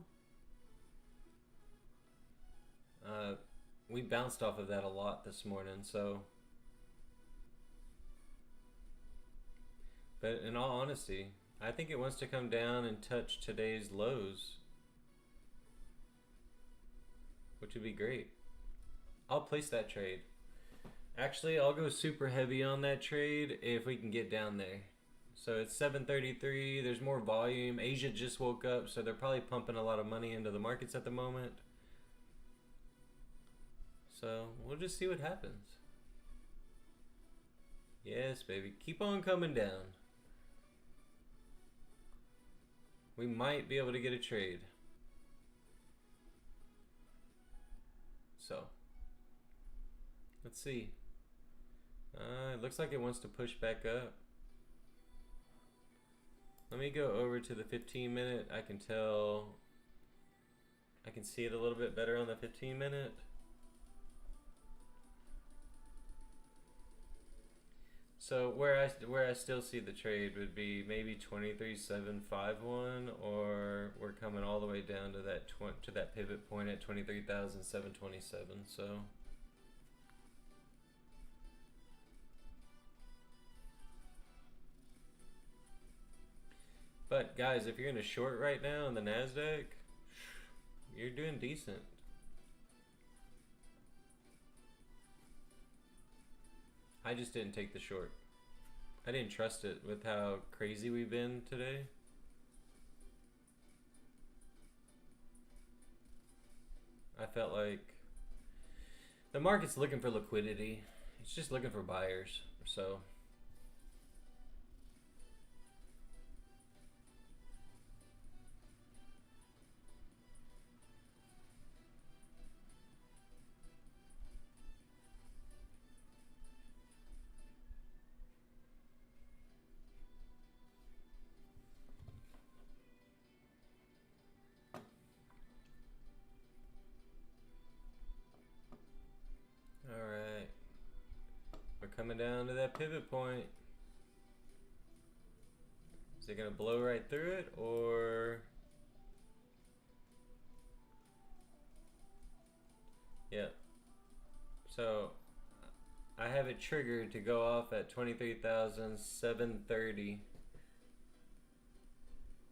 We bounced off of that a lot this morning, so. But in all honesty, I think it wants to come down and touch today's lows, which would be great. I'll place that trade. Actually, I'll go super heavy on that trade if we can get down there. So it's 7:33. There's more volume. Asia just woke up, so they're probably pumping a lot of money into the markets at the moment. So we'll just see what happens. Yes, baby. Keep on coming down. We might be able to get a trade. So let's see. It looks like it wants to push back up. Let me go over to the 15-minute. I can tell. I can see it a little bit better on the 15-minute. So where I still see the trade would be maybe 23,751, or we're coming all the way down to that pivot point at 23,727. So but guys, if you're in a short right now on the Nasdaq, you're doing decent. I just didn't take the short. I didn't trust it with how crazy we've been today. I felt like the market's looking for liquidity. It's just looking for buyers. So coming down to that pivot point. Is it gonna blow right through it, or yeah? So I have it triggered to go off at 23,730.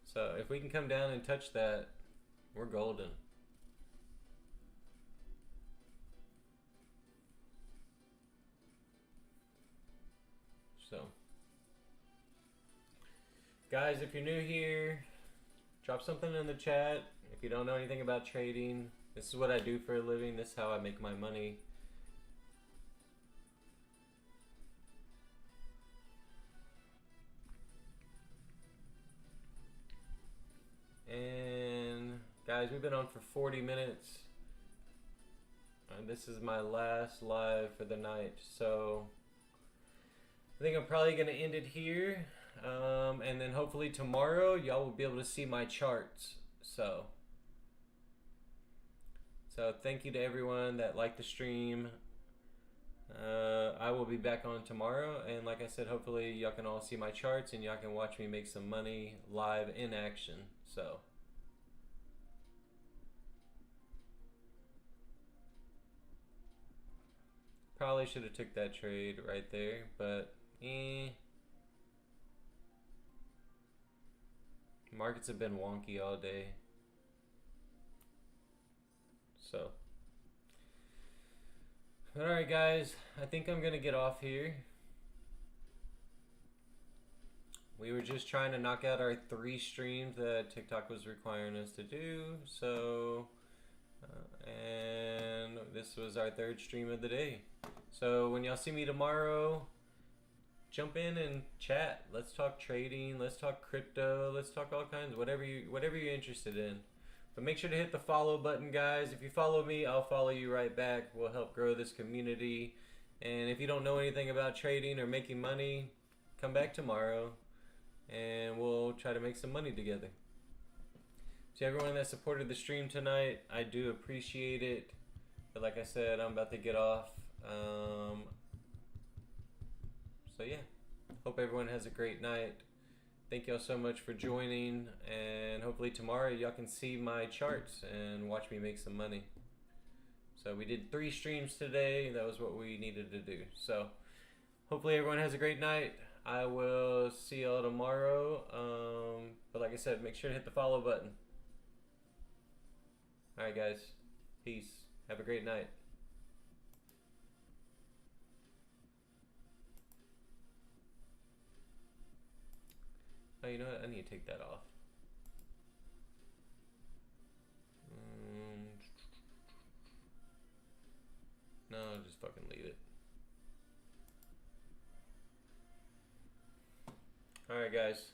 So if we can come down and touch that, we're golden. So, guys, if you're new here, drop something in the chat. If you don't know anything about trading, this is what I do for a living. This is how I make my money. And guys, we've been on for 40 minutes. And this is my last live for the night. So I think I'm probably going to end it here. And then hopefully tomorrow y'all will be able to see my charts. So thank you to everyone that liked the stream. I will be back on tomorrow, and like I said, hopefully y'all can all see my charts and y'all can watch me make some money live in action. So probably should have took that trade right there, but markets have been wonky all day. So alright guys, I think I'm gonna get off here. We were just trying to knock out our 3 streams that TikTok was requiring us to do. So and this was our 3rd stream of the day. So when y'all see me tomorrow, jump in and chat. Let's talk trading, let's talk crypto, let's talk all kinds, whatever you're interested in. But make sure to hit the follow button, guys. If you follow me, I'll follow you right back. We'll help grow this community. And if you don't know anything about trading or making money, come back tomorrow and we'll try to make some money together. To everyone that supported the stream tonight, I do appreciate it. But like I said, I'm about to get off. So yeah, hope everyone has a great night. Thank y'all so much for joining, and hopefully tomorrow y'all can see my charts and watch me make some money. So we did 3 streams today. That was what we needed to do. So hopefully everyone has a great night. I will see y'all tomorrow. But like I said, make sure to hit the follow button. Alright guys, peace. Have a great night. Oh, you know what? I need to take that off. No, just fucking leave it. Alright guys,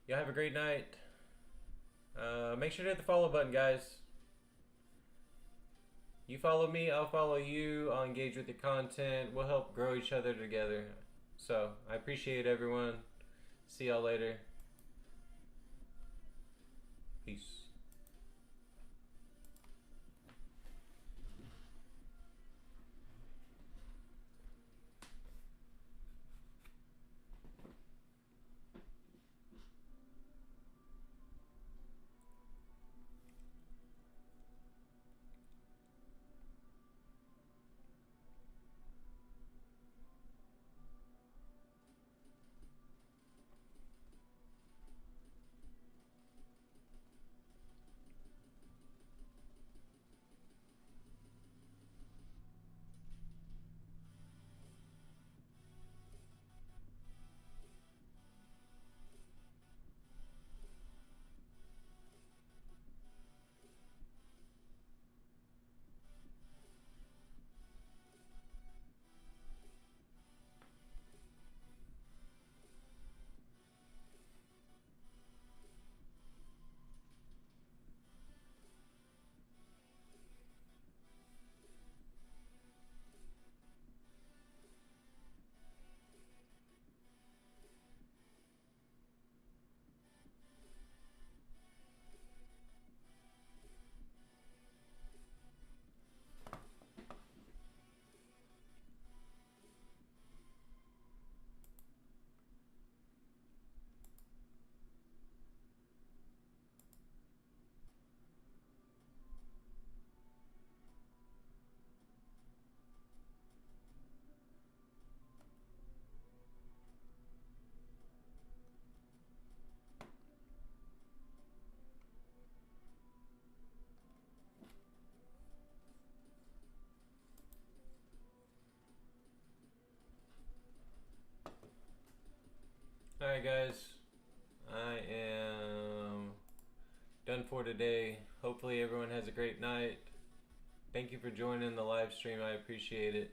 y'all have a great night. Make sure to hit the follow button, guys. You follow me, I'll follow you. I'll engage with the content. We'll help grow each other together. So I appreciate everyone. See y'all later. Peace. Alright guys, I am done for today. Hopefully everyone has a great night. Thank you for joining the live stream. I appreciate it.